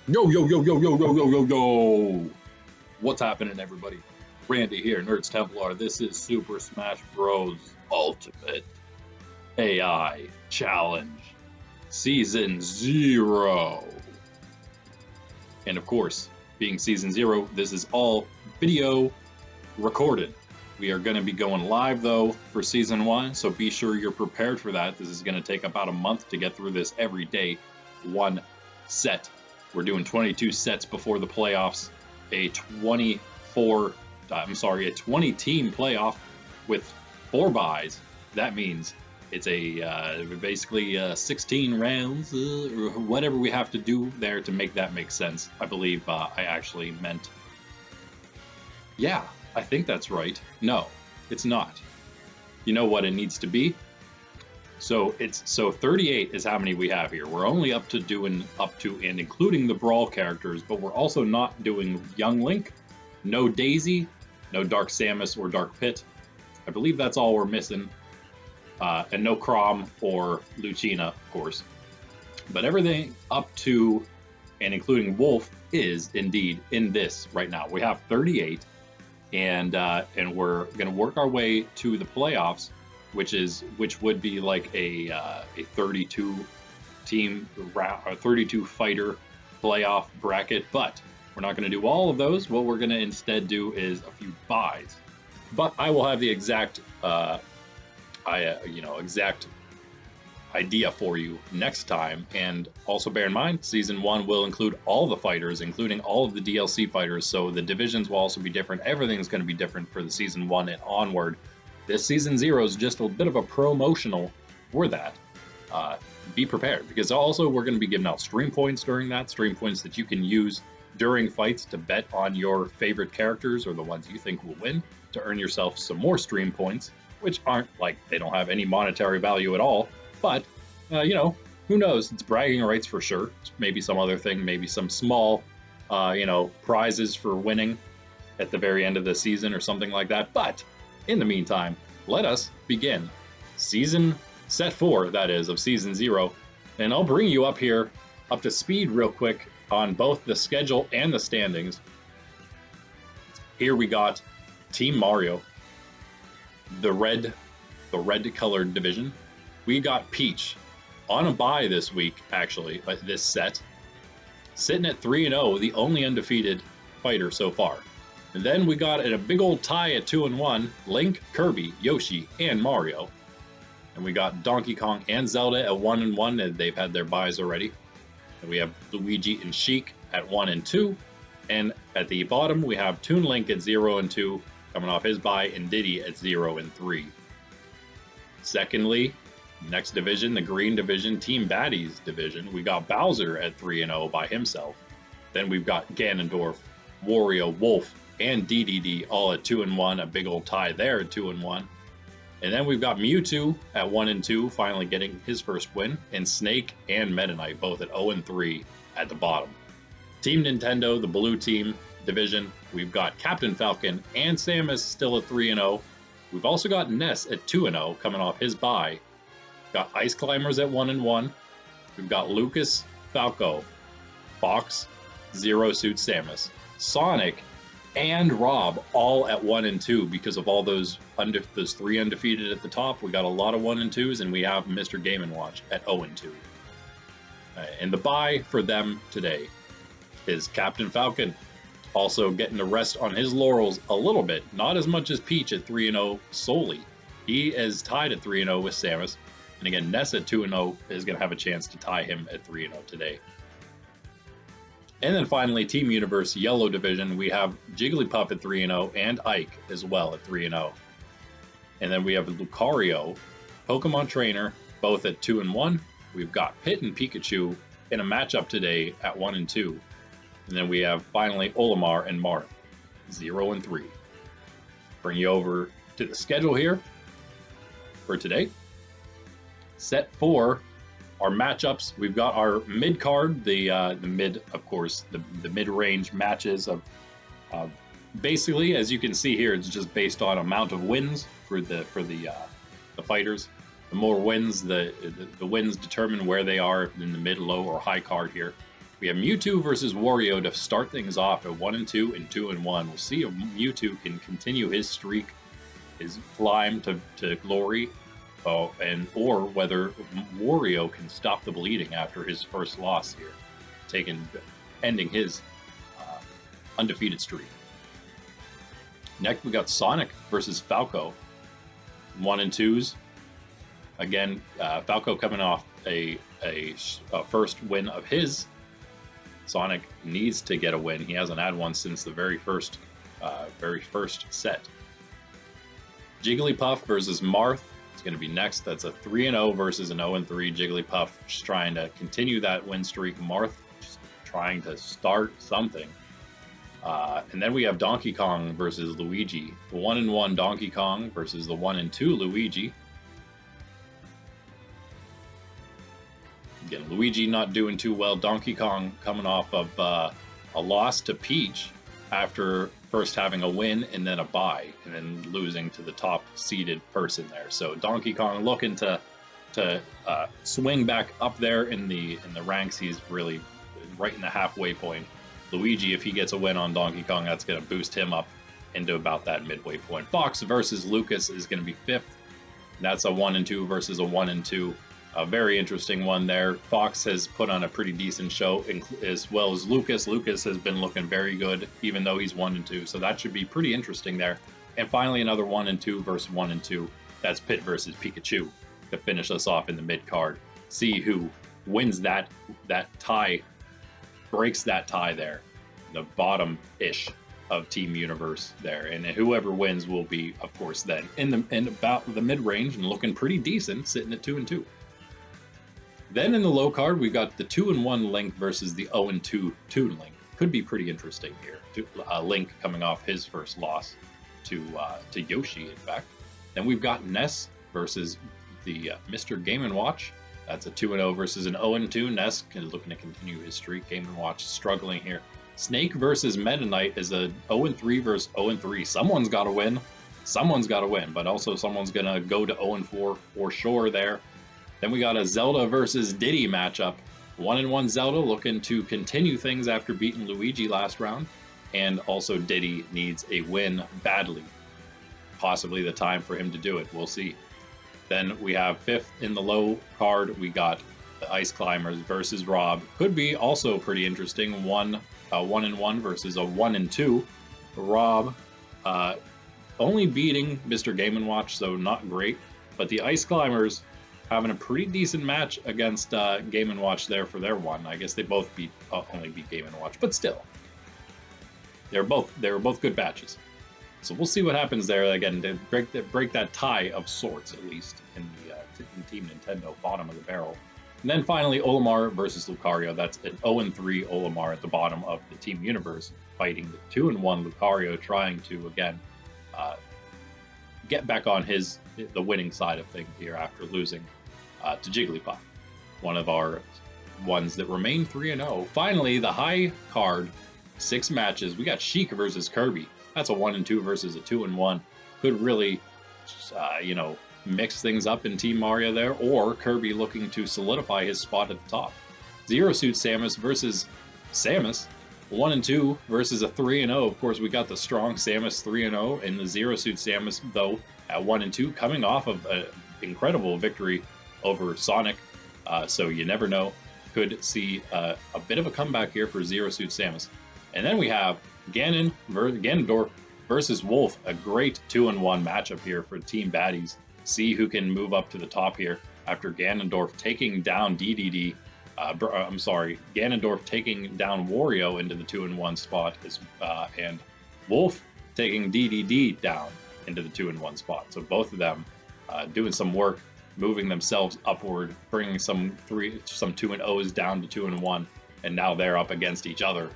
Yo, yo, yo, yo, yo, yo, yo, yo, yo! What's happening, everybody? Randy here, Nerds Templar. This is Super Smash Bros. Ultimate AI Challenge Season 0. And of course, being Season 0, this is all video recorded. We are going to be going live, though, for Season 1, so be sure you're prepared for that. This is going to take about a month to get through this every day, one set. We're doing 22 sets before the playoffs, a 20-team playoff with 4 buys. That means it's basically 16 rounds, or whatever we have to do there to make that make sense. I believe I actually meant, yeah, I think that's right. No, it's not. You know what it needs to be? So 38 is how many we have here. We're only up to and including the Brawl characters, but we're also not doing Young Link, no Daisy, no Dark Samus or Dark Pit. I believe that's all we're missing. And no Chrom or Lucina, of course. But everything up to and including Wolf is indeed in this right now. We have 38, and we're going to work our way to the playoffs, which would be like a 32 team round, a 32 fighter playoff bracket. But we're not going to do all of those. What we're going to instead do is a few buys. But I will have the exact exact idea for you next time. And also bear in mind, Season 1 will include all the fighters, including all of the DLC fighters, so the divisions will also be different. Everything's going to be different for the Season 1 and onward. This Season 0 is just a bit of a promotional for that. Be prepared, because also we're going to be giving out stream points during that, stream points that you can use during fights to bet on your favorite characters or the ones you think will win, to earn yourself some more stream points, which aren't like, they don't have any monetary value at all. But, who knows? It's bragging rights for sure. Maybe some other thing, maybe some small, prizes for winning at the very end of the season or something like that. But in the meantime, let us begin set 4, that is, of Season 0. And I'll bring you up to speed real quick on both the schedule and the standings. Here we got Team Mario, the red colored division. We got Peach on a bye this week, actually, this set, sitting at 3-0, the only undefeated fighter so far. And then we got a big old tie at 2-1, Link, Kirby, Yoshi, and Mario. And we got Donkey Kong and Zelda at 1-1, and they've had their buys already. And we have Luigi and Sheik at 1-2. And at the bottom, we have Toon Link at 0-2, coming off his bye, and Diddy at 0-3. Secondly, next division, the green division, Team Baddies division, we got Bowser at 3-0 by himself. Then we've got Ganondorf, Wario, Wolf, and Dedede all at 2-1, a big old tie there at 2-1. And then we've got Mewtwo at 1-2, finally getting his first win, and Snake and Meta Knight both at 0-3 at the bottom. Team Nintendo, the blue team division, we've got Captain Falcon and Samus still at 3-0. We've also got Ness at 2-0, coming off his bye. Got Ice Climbers at 1-1. We've got Lucas, Falco, Fox, Zero Suit Samus, Sonic, and Rob all at 1-2 because of all those 3 undefeated at the top. We got a lot of 1-2s, and we have Mr. Game & Watch at 0-2. And the bye for them today is Captain Falcon, also getting to rest on his laurels a little bit, not as much as Peach at 3-0 solely. He is tied at 3-0 with Samus. And again, Ness at 2-0 is going to have a chance to tie him at 3-0 today. And then finally, Team Universe Yellow Division, we have Jigglypuff at 3-0 and Ike as well at 3-0. And then we have Lucario, Pokemon Trainer, both at 2-1. We've got Pit and Pikachu in a matchup today at 1-2. And then we have finally Olimar and Marth, 0-3. Bring you over to the schedule here for today. Set 4, our matchups. We've got our mid card, the mid-range matches of basically, as you can see here, it's just based on amount of wins for the fighters. The more wins, the wins determine where they are in the mid, low, or high card here. We have Mewtwo versus Wario to start things off at 1-2 and 2-1. We'll see if Mewtwo can continue his streak, his climb to glory, or whether Wario can stop the bleeding after his first loss here, ending his undefeated streak. Next, we got Sonic versus Falco, 1-2s. Again, Falco coming off a first win of his. Sonic needs to get a win. He hasn't had one since the very first set. Jigglypuff versus Marth. It's going to be next. That's a 3-0 versus an 0-3. Jigglypuff just trying to continue that win streak. Marth just trying to start something. And then we have Donkey Kong versus Luigi. The 1-1 Donkey Kong versus the 1-2 Luigi. Again, Luigi not doing too well. Donkey Kong coming off of a loss to Peach after first having a win and then a bye, and then losing to the top seeded person there. So Donkey Kong looking to swing back up there in the ranks. He's really right in the halfway point. Luigi, if he gets a win on Donkey Kong, that's going to boost him up into about that midway point. Fox versus Lucas is going to be 5th. That's a 1-2 versus a 1-2. A very interesting one there. Fox has put on a pretty decent show, as well as Lucas. Lucas has been looking very good, even though he's 1-2. So that should be pretty interesting there. And finally, another 1-2 versus 1-2. That's Pit versus Pikachu to finish us off in the mid card. See who wins that tie, breaks that tie there, the bottom-ish of Team Universe there. And whoever wins will be, of course, then in about the mid-range and looking pretty decent, sitting at 2-2. Then in the low card, we've got the 2-1 Link versus the 0-2 Toon Link. Could be pretty interesting here. Link coming off his first loss to Yoshi, in fact. Then we've got Ness versus the Mr. Game & Watch. That's a 2-0 versus an 0-2. Ness looking to continue his streak. Game & Watch struggling here. Snake versus Meta Knight is a 0-3 versus 0-3. Someone's got to win. Someone's got to win, but also someone's going to go to 0-4 for sure there. Then we got a Zelda versus Diddy matchup. 1-1 Zelda looking to continue things after beating Luigi last round. And also Diddy needs a win badly. Possibly the time for him to do it. We'll see. Then we have 5th in the low card. We got the Ice Climbers versus Rob. Could be also pretty interesting. 1-1 versus a 1-2. Rob only beating Mr. Game & Watch, so not great. But the Ice Climbers having a pretty decent match against Game & Watch there for their one. I guess they both only beat Game & Watch, but still. They were both good matches. So we'll see what happens there. Again, to break that tie of sorts, at least, in Team Nintendo, bottom of the barrel. And then finally, Olimar versus Lucario. That's an 0-3 Olimar at the bottom of the Team Universe, fighting the 2-1 Lucario, trying to, again, get back on the winning side of things here after losing to Jigglypuff. One of our ones that remain 3-0. Finally, the high card, 6 matches. We got Sheik versus Kirby. That's a 1-2 versus a 2-1. Could really, mix things up in Team Mario there, or Kirby looking to solidify his spot at the top. Zero Suit Samus versus Samus. 1-2 versus a 3-0. Of course, we got the strong Samus 3-0, and the Zero Suit Samus, though, at 1-2, coming off of an incredible victory over Sonic. So you never know. Could see a bit of a comeback here for Zero Suit Samus. And then we have Ganondorf versus Wolf, a great 2-1 matchup here for Team Baddies. See who can move up to the top here after Ganondorf taking down Dedede. Ganondorf taking down Wario into the 2-1 spot, and Wolf taking Dedede down into the 2-1 spot. So both of them doing some work, moving themselves upward, bringing some 2-0s down to 2-1, and now they're up against each other.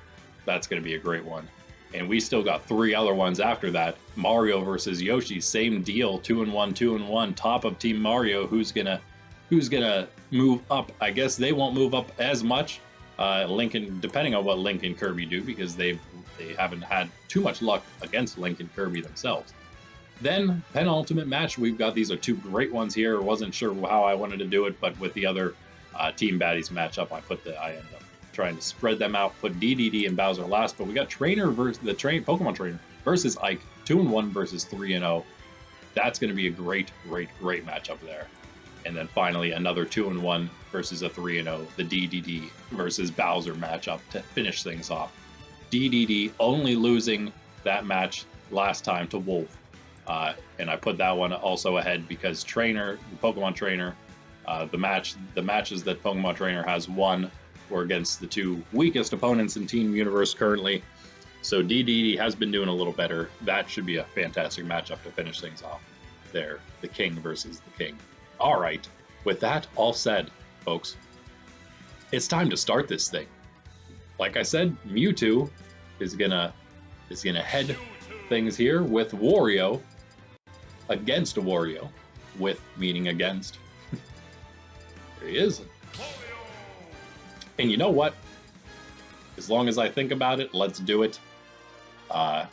That's going to be a great one. And we still got 3 other ones after that. Mario versus Yoshi, same deal, 2-1, top of Team Mario. Who's gonna move up? I guess they won't move up as much. Depending on what Link and Kirby do, because they haven't had too much luck against Link and Kirby themselves. Then penultimate match, we've got these are 2 great ones here. I wasn't sure how I wanted to do it, but with the other Team Baddies matchup, I ended up trying to spread them out, put Dedede and Bowser last. But we got Trainer versus the Pokemon Trainer versus Ike, 2-1 versus 3-0. That's going to be a great matchup there. And then finally another 2-1 versus a 3-0, the Dedede versus Bowser matchup to finish things off. Dedede only losing that match last time to Wolf. And I put that one also ahead because Trainer, the Pokemon Trainer, the matches that Pokemon Trainer has won were against the two weakest opponents in Team Universe currently. So Dedede has been doing a little better. That should be a fantastic matchup to finish things off. There, the King versus the King. All right, with that all said, folks, it's time to start this thing. Like I said, Mewtwo is gonna head things here with Wario against Wario, with meaning against. There he is. And you know what? As long as I think about it, let's do it. No,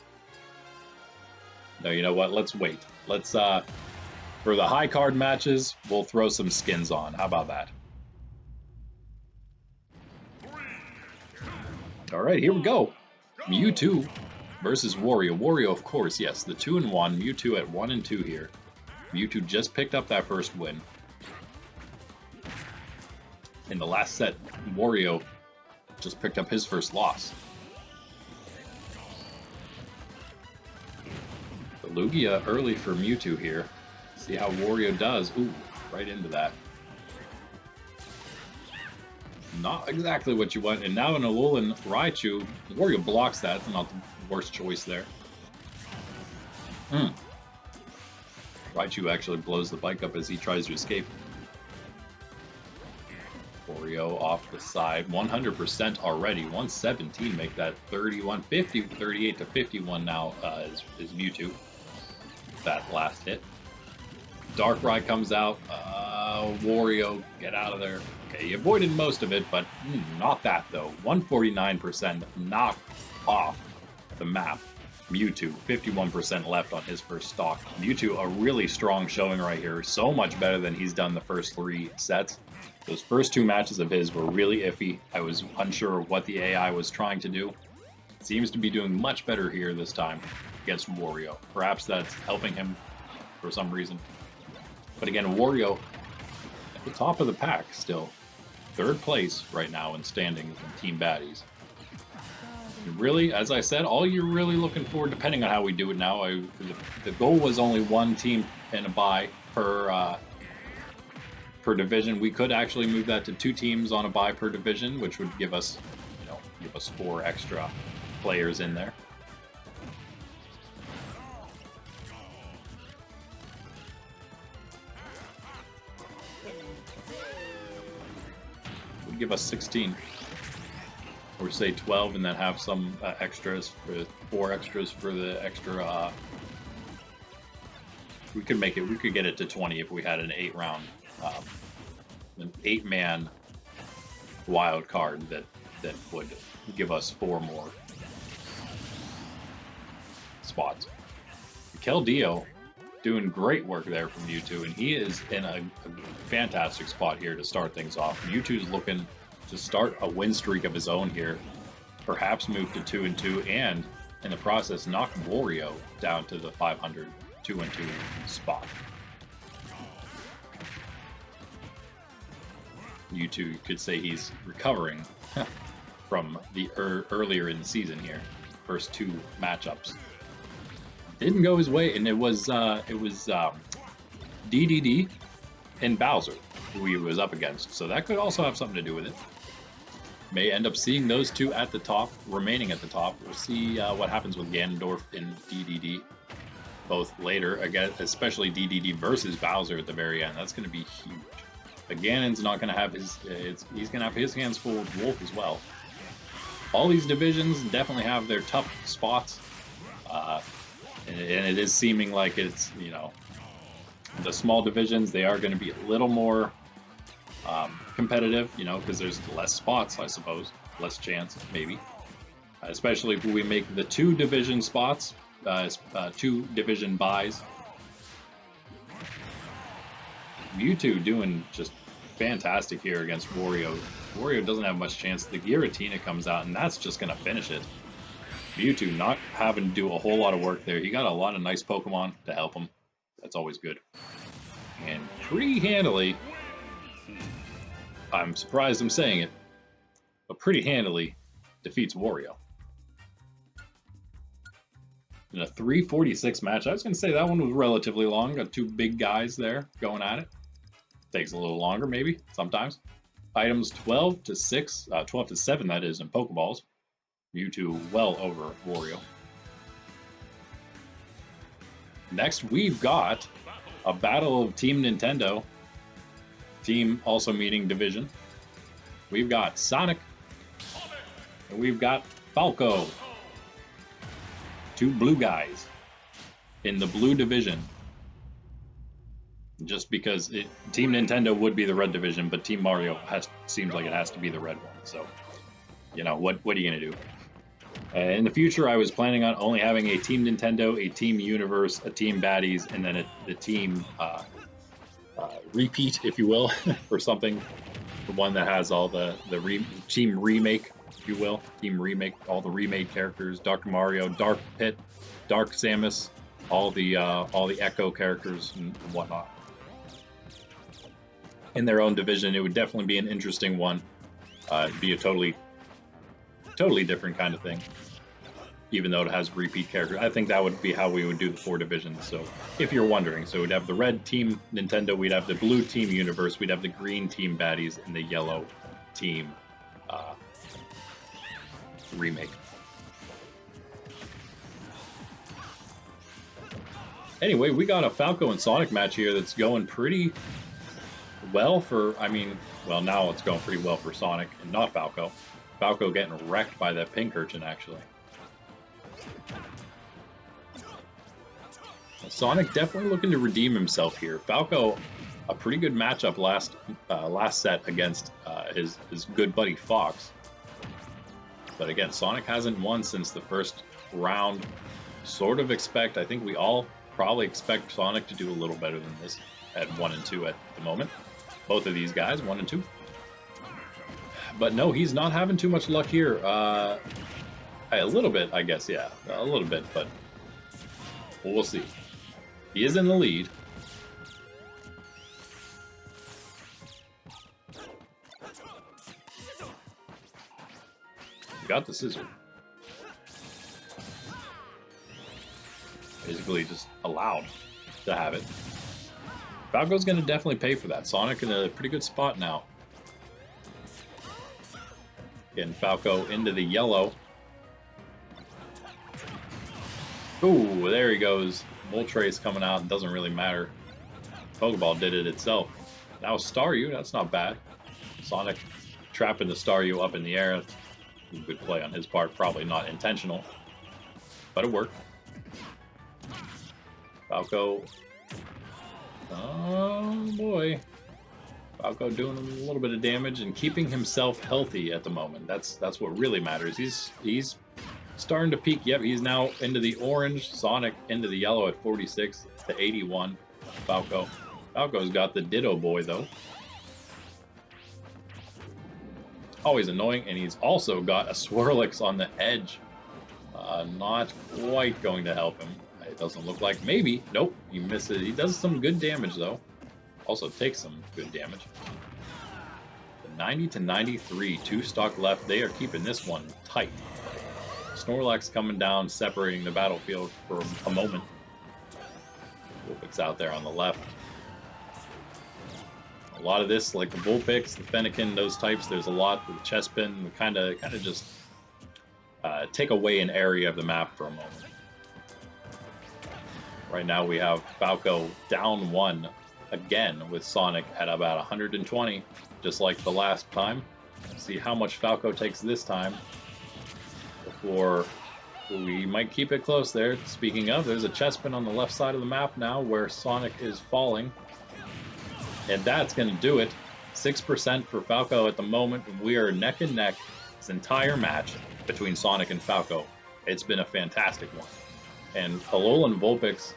you know what? Let's wait. Let's for the high card matches, we'll throw some skins on. How about that? All right, here we go. Mewtwo versus Wario. Wario, of course, yes. The 2-1. Mewtwo at 1-2 here. Mewtwo just picked up that first win. In the last set, Wario just picked up his first loss. The Lugia early for Mewtwo here. See how Wario does. Ooh, right into that. Not exactly what you want. And now in Alolan Raichu, Wario blocks that. It's not the worst choice there. Raichu actually blows the bike up as he tries to escape. Wario off the side. 100% already. 117 make that 31. 50, 38 to 51 now is Mewtwo. That last hit. Darkrai comes out. Wario, get out of there. Okay, he avoided most of it, but not that though. 149% knocked off the map. Mewtwo, 51% left on his first stock. Mewtwo, a really strong showing right here. So much better than he's done the first 3 sets. Those first 2 matches of his were really iffy. I was unsure of what the AI was trying to do. Seems to be doing much better here this time against Wario. Perhaps that's helping him for some reason. But again, Wario at the top of the pack still. 3rd place right now in standings in Team Baddies. And really, as I said, all you're really looking for, depending on how we do it now, the goal was only 1 team and a bye per division. We could actually move that to 2 teams on a bye per division, which would give us, give us 4 extra players in there. Would give us 16. Or say 12 and then have some extras, for 4 extras for the extra. We could make it, we could get it to 20 if we had an 8-round, an 8-man wild card that would give us 4 more spots. Keldeo doing great work there from Mewtwo, and he is in a fantastic spot here to start things off. Mewtwo's looking to start a win streak of his own here, perhaps move to 2-2, and in the process knock Wario down to the 500 2-2 spot. Mewtwo, you could say he's recovering from the earlier in the season here. First 2 matchups didn't go his way, and it was Dedede and Bowser who he was up against, so that could also have something to do with it. May end up seeing those 2 at the top, remaining at the top. We'll see what happens with Ganondorf and Dedede both later, again, especially Dedede versus Bowser at the very end. That's going to be huge. But Ganon's not going to have his, he's going to have his hands full with Wolf as well. All these divisions definitely have their tough spots, and it is seeming like it's, the small divisions, they are going to be a little more competitive, because there's less spots, I suppose, less chance, maybe. Especially if we make the 2 division spots, 2 division buys. Mewtwo doing just fantastic here against Wario. Wario doesn't have much chance. The Giratina comes out, and that's just going to finish it. Mewtwo not having to do a whole lot of work there. He got a lot of nice Pokemon to help him. That's always good. And pretty handily, I'm surprised I'm saying it, but pretty handily defeats Wario. In a 346 match, I was going to say that one was relatively long. Got two big guys there going at it. Takes a little longer, maybe, sometimes. Items 12 to 6, 12 to 7, that is, in Pokeballs. Mewtwo well over Wario. Next, we've got a battle of Team Nintendo. Team also meaning division. We've got Sonic. And we've got Falco. Two blue guys in the blue division. Just because Team Nintendo would be the red division, but Team Mario seems like it has to be the red one. So, you know, what are you going to do? In the future, I was planning on only having a Team Nintendo, a Team Universe, a Team Baddies, and then the Team repeat, if you will, or something. The one that has all the Team Remake, if you will. Team Remake, all the remade characters, Dark Mario, Dark Pit, Dark Samus, all the Echo characters and whatnot. In their own division, it would definitely be an interesting one. It'd be a totally different kind of thing, even though it has repeat characters. I think that would be how we would do the 4 divisions. So if you're wondering, so we'd have the red Team Nintendo, we'd have the blue Team Universe, we'd have the green Team Baddies, and the yellow Team Remake. Anyway, we got a Falco and Sonic match here that's going pretty well for, well, now it's going pretty well for Sonic and not Falco. Falco getting wrecked by that pink urchin, actually. Sonic definitely looking to redeem himself here. Falco, a pretty good matchup last set against his good buddy Fox. But again, Sonic hasn't won since the first round. I think we all probably expect Sonic to do a little better than this at 1 and 2 at the moment. Both of these guys, 1 and 2. But no, he's not having too much luck here. A little bit, I guess, yeah. A little bit, but we'll see. He is in the lead. Got the scissor. Basically just allowed to have it. Falco's going to definitely pay for that. Sonic in a pretty good spot now. Getting Falco into the yellow. Ooh, there he goes. Moltres coming out. It doesn't really matter. Pokeball did it itself. Now Staryu, that's not bad. Sonic trapping the Staryu up in the air. Good play on his part, probably not intentional, but it worked. Falco, oh boy, Falco doing a little bit of damage and keeping himself healthy at the moment. That's what really matters. He's starting to peak. Yep, he's now into the orange. Sonic into the yellow at 46 to 81. Falco's got the Ditto boy though. Always annoying, and he's also got a Swirlix on the edge. Not quite going to help him. It doesn't look like. Maybe. Nope. He misses. He does some good damage, though. Also takes some good damage. The 90 to 93. 2 stock left. They are keeping this one tight. Snorlax coming down, separating the battlefield for a moment. Vulpix out there on the left. A lot of this, like the Vulpix, the Fennekin, those types, there's a lot with Chespin. We kind of just take away an area of the map for a moment. Right now we have Falco down 1 again with Sonic at about 120, just like the last time. Let's see how much Falco takes this time before we might keep it close there. Speaking of, there's a Chespin on the left side of the map now where Sonic is falling. And that's going to do it. 6% for Falco at the moment. We are neck and neck this entire match between Sonic and Falco. It's been a fantastic one. And Alolan Vulpix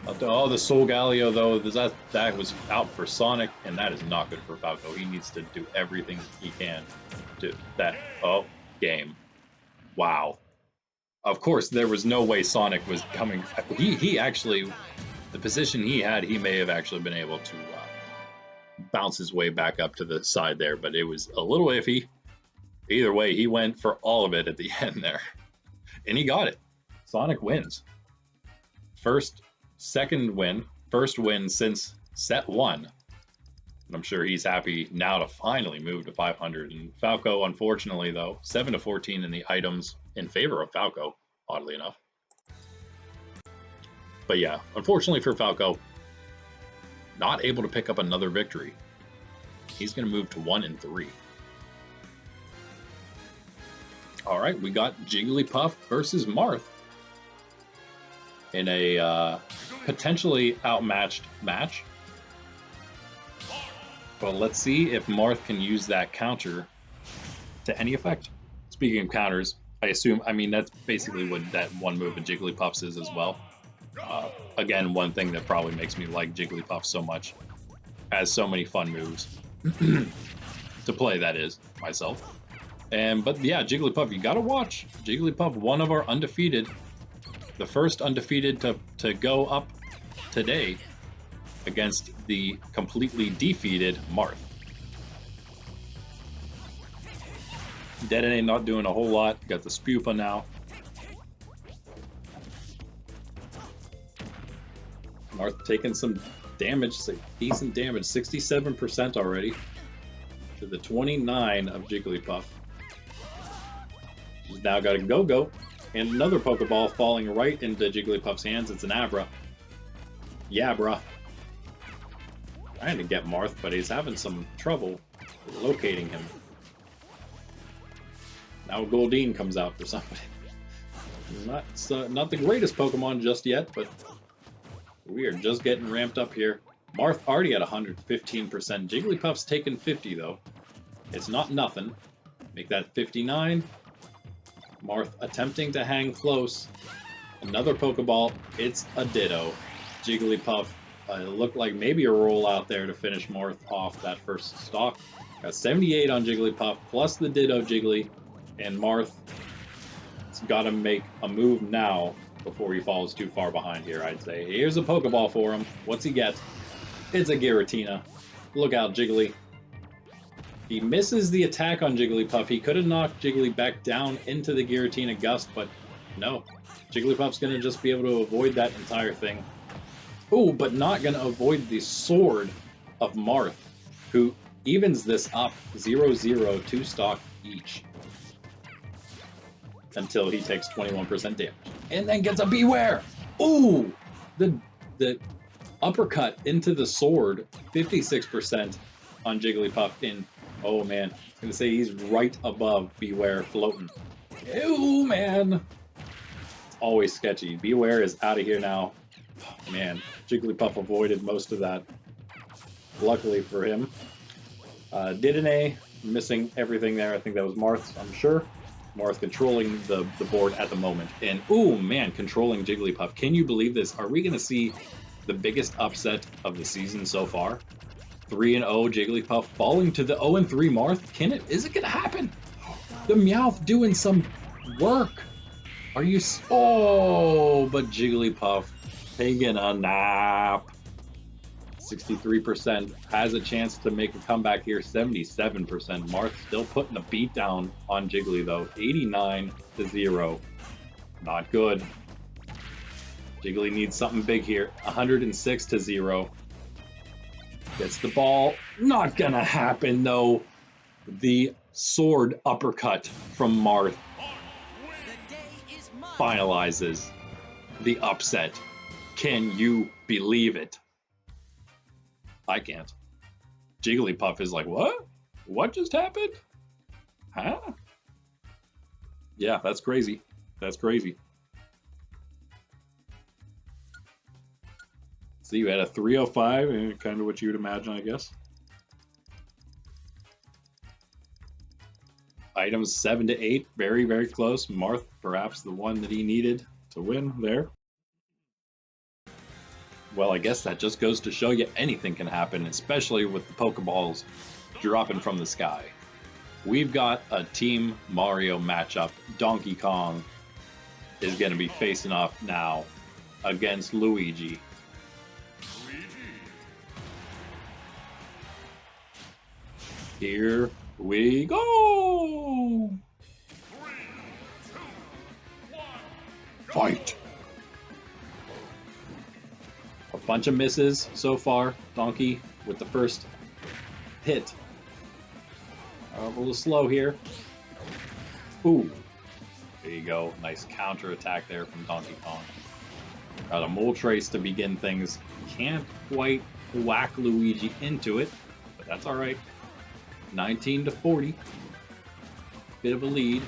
Oh, the Soul Galio though, that was out for Sonic, and that is not good for Falco. He needs to do everything he can to that. Oh, game. Wow. Of course, there was no way Sonic was coming. He actually, the position he had, he may have actually been able to bounce his way back up to the side there, but it was a little iffy. Either way, he went for all of it at the end there, and he got it. Sonic wins. Second win, first win since set 1. And I'm sure he's happy now to finally move to 500. And Falco, unfortunately, though, 7-14 in the items in favor of Falco, oddly enough. But yeah, unfortunately for Falco, not able to pick up another victory. He's going to move to 1-3. All right, we got Jigglypuff versus Marth in a potentially outmatched match. But let's see if Marth can use that counter to any effect. Speaking of counters, I mean, that's basically what that one move of Jigglypuff's is as well. Again, one thing that probably makes me like Jigglypuff so much. Has so many fun moves to play, that is, myself. But yeah, Jigglypuff, you gotta watch. Jigglypuff, one of our undefeated, the first undefeated to go up today against the completely defeated Marth. Dedede not doing a whole lot. Got the Spupa now. Marth taking some damage, decent damage, 67% already to the 29 of Jigglypuff. She's now got a Go-Go and another Pokeball falling right into Jigglypuff's hands. It's an Abra. Yeah, bruh. Trying to get Marth, but he's having some trouble locating him. Now Goldeen comes out for somebody. Not the greatest Pokemon just yet, but we are just getting ramped up here. Marth already at 115%. Jigglypuff's taken 50 though. It's not nothing. Make that 59. Marth attempting to hang close. Another Pokeball. It's a Ditto. Jigglypuff. It looked like maybe a roll out there to finish Marth off that first stock. Got 78 on Jigglypuff plus the Ditto Jiggly. And Marth's got to make a move now before he falls too far behind here, I'd say. Here's a Pokeball for him. What's he get? It's a Giratina. Look out, Jiggly. He misses the attack on Jigglypuff. He could have knocked Jiggly back down into the Giratina gust, but no. Jigglypuff's going to just be able to avoid that entire thing. Oh, but not going to avoid the Sword of Marth, who evens this up 0-0, 2 stock each. Until he takes 21% damage. And then gets a Beware! Ooh! The uppercut into the sword, 56% on Jigglypuff in. Oh man, I was gonna say he's right above Beware floating. Ew, man! It's always sketchy. Beware is out of here now. Oh, man, Jigglypuff avoided most of that. Luckily for him. Dedede missing everything there. I think that was Marth, I'm sure. Marth controlling the board at the moment. And, ooh, man, controlling Jigglypuff. Can you believe this? Are we going to see the biggest upset of the season so far? 3-0 Jigglypuff falling to the 0-3 Marth? Is it going to happen? The Meowth doing some work. Are you... Oh, but Jigglypuff taking a nap. 63% has a chance to make a comeback here. 77%. Marth still putting a beat down on Jiggly though. 89-0. Not good. Jiggly needs something big here. 106-0. Gets the ball. Not gonna happen though. The sword uppercut from Marth finalizes the upset. Can you believe it? I can't. Jigglypuff is like, what? What just happened? Huh? Yeah, that's crazy. That's crazy. So you had a 305, and kind of what you would imagine, I guess. Items 7 to 8, very, very close. Marth, perhaps the one that he needed to win there. Well, I guess that just goes to show you anything can happen, especially with the Pokeballs dropping from the sky. We've got a Team Mario matchup. Donkey Kong is going to be facing off now against Luigi. Here we go! 3, 2, 1, fight! A bunch of misses so far. Donkey with the first hit. A little slow here. Ooh. There you go. Nice counter attack there from Donkey Kong. Got a mole trace to begin things. Can't quite whack Luigi into it, but that's alright. 19 to 40. Bit of a lead.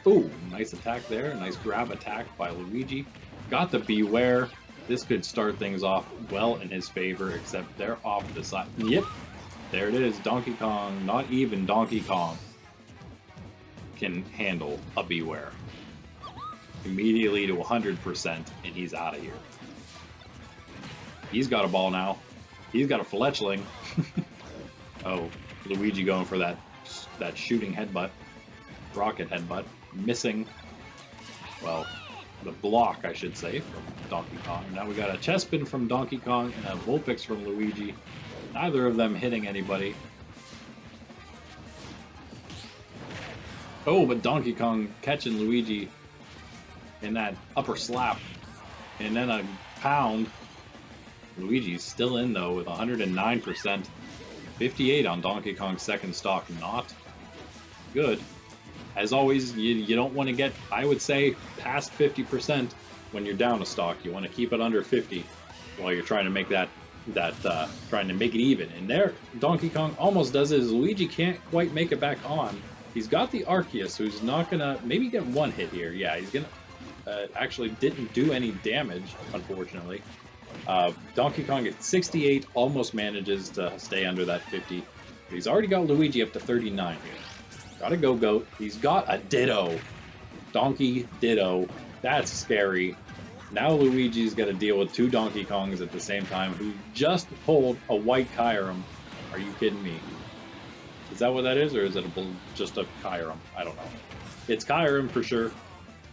Ooh, nice attack there. Nice grab attack by Luigi. Got the beware. This could start things off well in his favor, except they're off the side. Yep. There it is. Donkey Kong, not even Donkey Kong, can handle a beware. Immediately to 100%, and he's out of here. He's got a ball now. He's got a Fletchling. Oh, Luigi going for that shooting headbutt. Rocket headbutt. Missing. Well, the block, I should say, from Donkey Kong. Now we got a Chespin from Donkey Kong and a Vulpix from Luigi. Neither of them hitting anybody. Oh, but Donkey Kong catching Luigi in that upper slap. And then a pound. Luigi's still in, though, with 109%. 58 on Donkey Kong's second stock. Not good. As always, you don't want to get, I would say, past 50% when you're down a stock. You want to keep it under 50 while you're trying to make trying to make it even. And there, Donkey Kong almost does it. Luigi can't quite make it back on. He's got the Arceus, who's not gonna maybe get one hit here. Yeah, he's gonna actually didn't do any damage, unfortunately. Donkey Kong at 68 almost manages to stay under that 50. But he's already got Luigi up to 39 here. Got a Go-Goat. He's got a Ditto. Donkey Ditto. That's scary. Now Luigi's got to deal with two Donkey Kongs at the same time who just pulled a white Kyurem. Are you kidding me? Is that what that is, or is it just a Kyurem? I don't know. It's Kyurem for sure,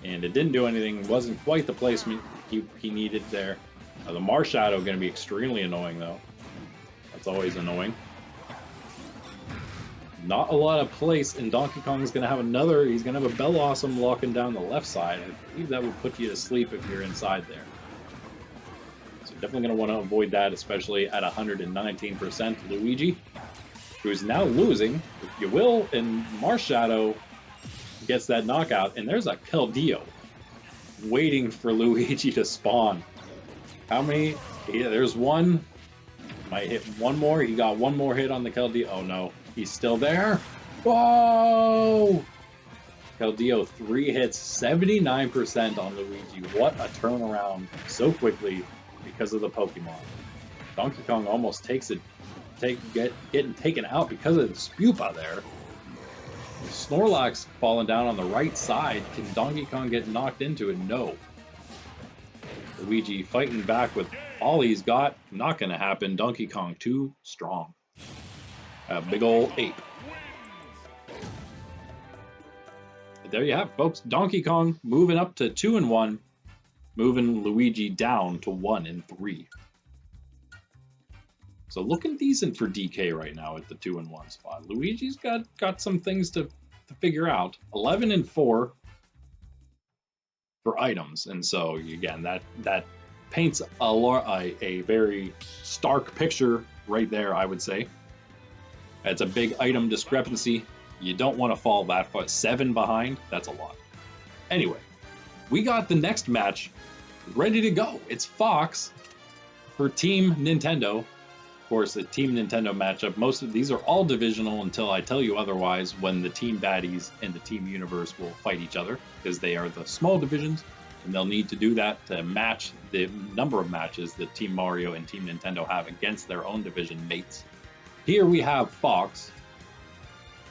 and it didn't do anything. Wasn't quite the placement he needed there. The Marshadow going to be extremely annoying, though. That's always annoying. Not a lot of place, and Donkey Kong is going to have another. He's going to have a Bellossom locking down the left side. I believe that would put you to sleep if you're inside there. So definitely going to want to avoid that, especially at 119%. Luigi, who's now losing, if you will, and Marshadow gets that knockout, and there's a Keldeo waiting for Luigi to spawn. How many? Yeah, there's one. Might hit one more. He got one more hit on the Keldeo. Oh no. He's still there. Whoa! Keldeo 3 hits, 79% on Luigi. What a turnaround so quickly because of the Pokemon. Donkey Kong almost takes it, getting taken out because of the Spupa there. Snorlax falling down on the right side. Can Donkey Kong get knocked into it? No. Luigi fighting back with all he's got. Not going to happen. Donkey Kong too strong. A big ol' ape. There you have it, folks. Donkey Kong moving up to 2-1, moving Luigi down to 1-3. So looking decent for DK right now at the 2-1 spot. Luigi's got some things to figure out. 11-4 for items, and so again that paints a very stark picture right there, I would say. It's a big item discrepancy. You don't want to fall that far. 7 behind, that's a lot. Anyway, we got the next match ready to go. It's Fox for Team Nintendo. Of course, the Team Nintendo matchup, most of these are all divisional until I tell you otherwise, when the Team Baddies and the Team Universe will fight each other, because they are the small divisions, and they'll need to do that to match the number of matches that Team Mario and Team Nintendo have against their own division mates. Here we have Fox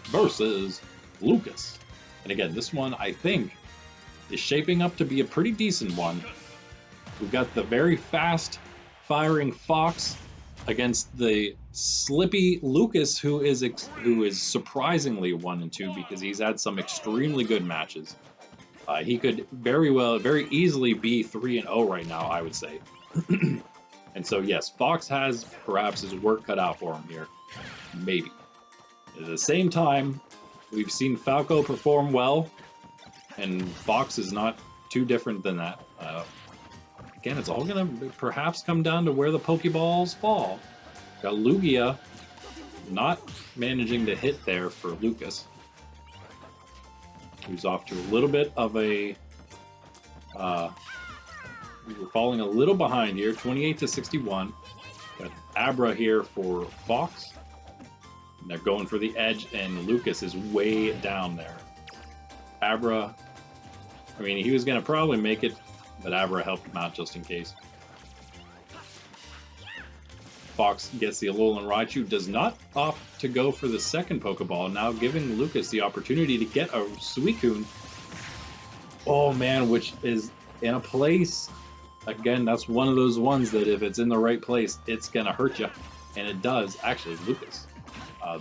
versus Lucas. And again, this one, I think, is shaping up to be a pretty decent one. We've got the very fast firing Fox against the slippy Lucas, who is surprisingly 1-2 because he's had some extremely good matches. He could very easily be 3-0 right now, I would say. And so yes, Fox has perhaps his work cut out for him here, maybe. At the same time, we've seen Falco perform well, and Fox is not too different than that. Again, it's all gonna perhaps come down to where the Pokeballs fall. Got Lugia not managing to hit there for Lucas, who's off to a little bit of a we're falling a little behind here, 28-61. Got Abra here for Fox. And they're going for the edge, and Lucas is way down there. Abra, I mean, he was going to probably make it, but Abra helped him out just in case. Fox gets the Alolan Raichu, does not opt to go for the second Pokeball, now giving Lucas the opportunity to get a Suicune. Oh man, which is in a place, again, that's one of those ones that if it's in the right place, it's gonna hurt you. And it does, actually, Lucas,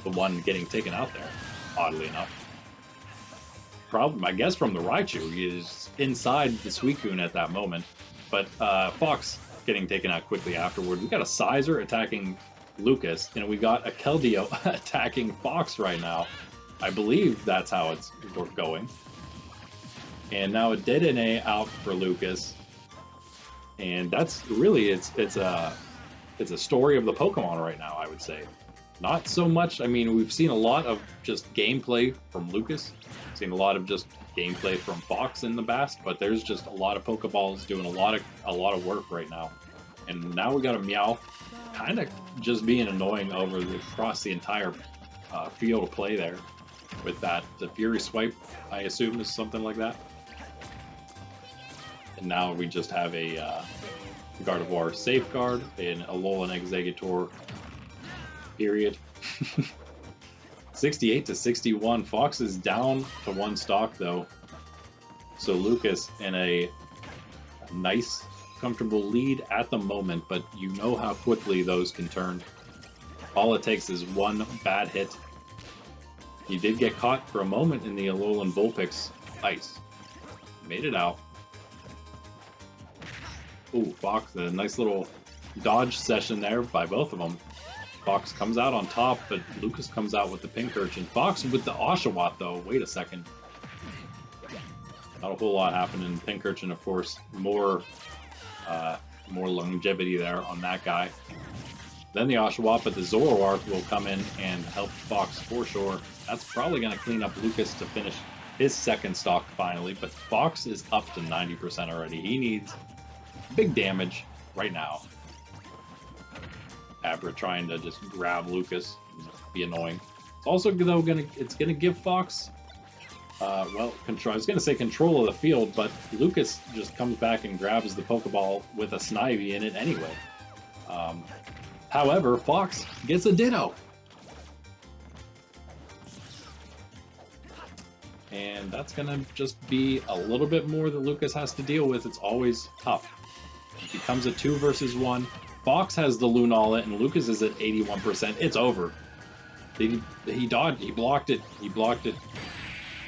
the one getting taken out there, oddly enough. Problem, I guess, from the Raichu, he is inside the Suicune at that moment. But Fox getting taken out quickly afterward. We got a Sizer attacking Lucas, and we got a Keldeo attacking Fox right now. I believe that's how it's going. And now a Dedede out for Lucas. And that's really, it's a story of the Pokemon right now, I would say. Not so much, I mean, we've seen a lot of just gameplay from Lucas. Seen a lot of just gameplay from Fox in the past, but there's just a lot of Pokeballs doing a lot of work right now. And now we got a Meow kind of just being annoying across the entire field of play there with that. The Fury Swipe, I assume, is something like that. And now we just have a Gardevoir Safeguard and Alolan Exeggutor, period. 68-61. Fox is down to one stock though. So Lucas in a nice, comfortable lead at the moment, but you know how quickly those can turn. All it takes is one bad hit. He did get caught for a moment in the Alolan Vulpix ice. Made it out. Ooh, Fox, a nice little dodge session there by both of them. Fox comes out on top, but Lucas comes out with the Pincurchin. Fox with the Oshawott, though. Wait a second. Not a whole lot happening. Pincurchin, of course, more longevity there on that guy. Then the Oshawott, but the Zoroark will come in and help Fox for sure. That's probably going to clean up Lucas to finish his second stock finally, but Fox is up to 90% already. He needs big damage right now. Abra trying to just grab Lucas, be annoying. It's also though gonna give Fox, control. I was gonna say control of the field, but Lucas just comes back and grabs the Pokeball with a Snivy in it anyway. However, Fox gets a Ditto, and that's gonna just be a little bit more that Lucas has to deal with. It's always tough. It becomes a 2 versus 1. Fox has the Lunala and Lucas is at 81%. It's over. He dodged. He blocked it. He blocked it.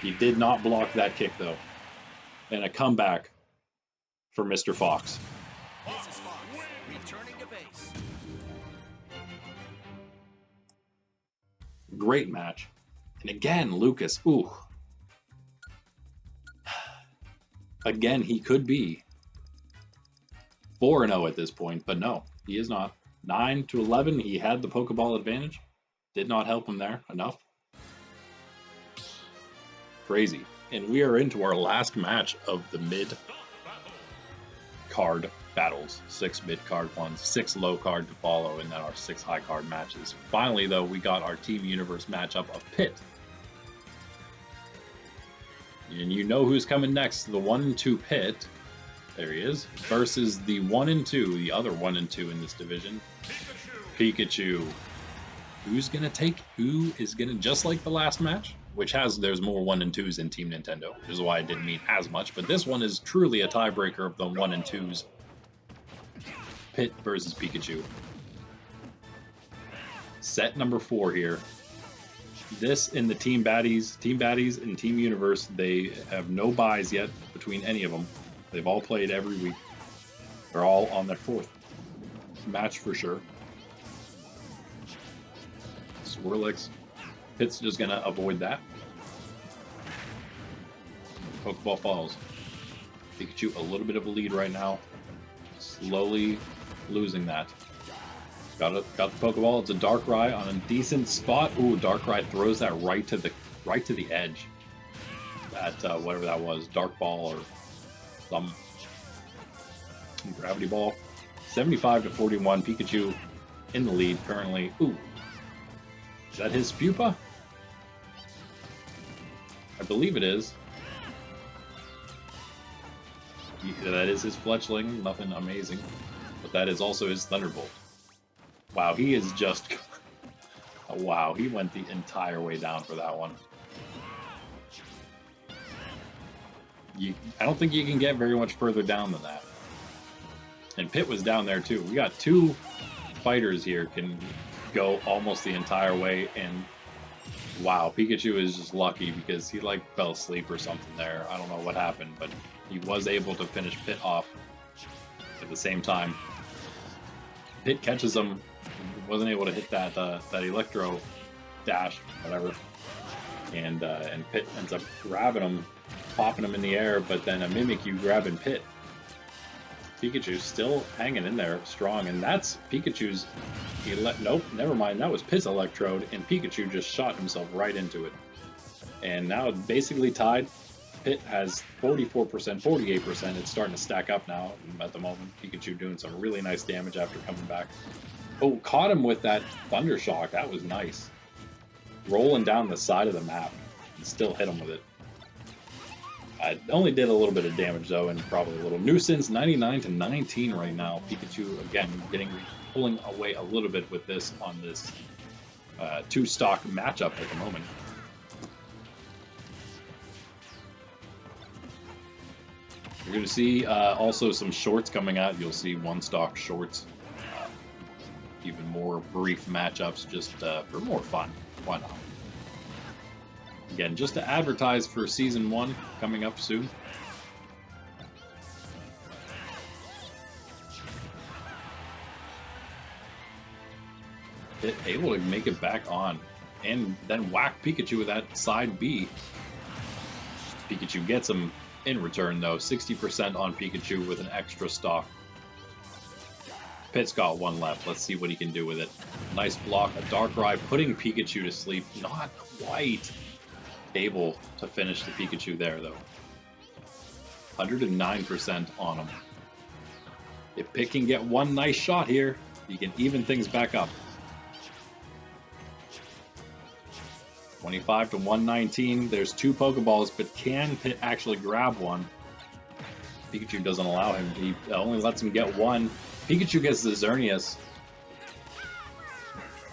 He did not block that kick though. And a comeback for Mr. Fox. This is Fox, returning to base. Great match. And again, Lucas. Ooh. Again, he could be 4-0 at this point, but no. He is not. 9-11, he had the Pokeball advantage. Did not help him there enough. Crazy. And we are into our last match of the mid-card battles. 6 mid-card ones, 6 low-card to follow, and then our 6 high-card matches. Finally, though, we got our Team Universe matchup of Pit. And you know who's coming next. The 1-2 Pit. There he is. Versus the 1-2, the other 1-2 in this division. Pikachu. Who is gonna, just like the last match, which there's more 1-2s in Team Nintendo, which is why it didn't mean as much, but this one is truly a tiebreaker of the 1-2s. Pit versus Pikachu. Set number 4 here. This in the Team Baddies and Team Universe, they have no buys yet between any of them. They've all played every week. They're all on their 4th match for sure. Swirlix. Pit's just gonna avoid that. Pokeball falls. Pikachu a little bit of a lead right now. Slowly losing that. Got the Pokeball. It's a Darkrai on a decent spot. Ooh, Darkrai throws that right to the edge. That whatever that was, Dark Ball or some Gravity Ball. 75 to 41. Pikachu in the lead currently. Ooh, is that his Pupa? I believe it is. That is his Fletchling. Nothing amazing, but that is also his Thunderbolt. Wow, he is just... wow, he went the entire way down for that one. I don't think you can get very much further down than that. And Pit was down there too. We got 2 fighters here can go almost the entire way, and wow, Pikachu is just lucky because he like fell asleep or something there. I don't know what happened, but he was able to finish Pit off at the same time. Pit catches him. Wasn't able to hit that that Electro dash, whatever, and Pit ends up grabbing him, popping him in the air, but then a Mimikyu grabbing Pit. Pikachu still hanging in there strong, and that's Pikachu's. Nope, never mind. That was Pit's Electrode, and Pikachu just shot himself right into it. And now it's basically tied. Pit has 44%, 48%. It's starting to stack up now at the moment. Pikachu doing some really nice damage after coming back. Oh, caught him with that Thunder Shock. That was nice. Rolling down the side of the map and still hit him with it. I only did a little bit of damage though, and probably a little nuisance. 99 to 19 right now. Pikachu again pulling away a little bit with this on this 2-stock matchup at the moment. You're going to see also some shorts coming out. You'll see 1-stock shorts. Even more brief matchups just for more fun. Why not? Again, just to advertise for Season 1 coming up soon. Able to make it back on. And then whack Pikachu with that side B. Pikachu gets him in return though. 60% on Pikachu with an extra stock. Pit's got 1 left. Let's see what he can do with it. Nice block. A Darkrai putting Pikachu to sleep. Not quite able to finish the Pikachu there, though. 109% on him. If Pit can get 1 nice shot here, he can even things back up. 25 to 119. There's 2 Pokeballs, but can Pit actually grab one? Pikachu doesn't allow him. He only lets him get 1. Pikachu gets the Xerneas.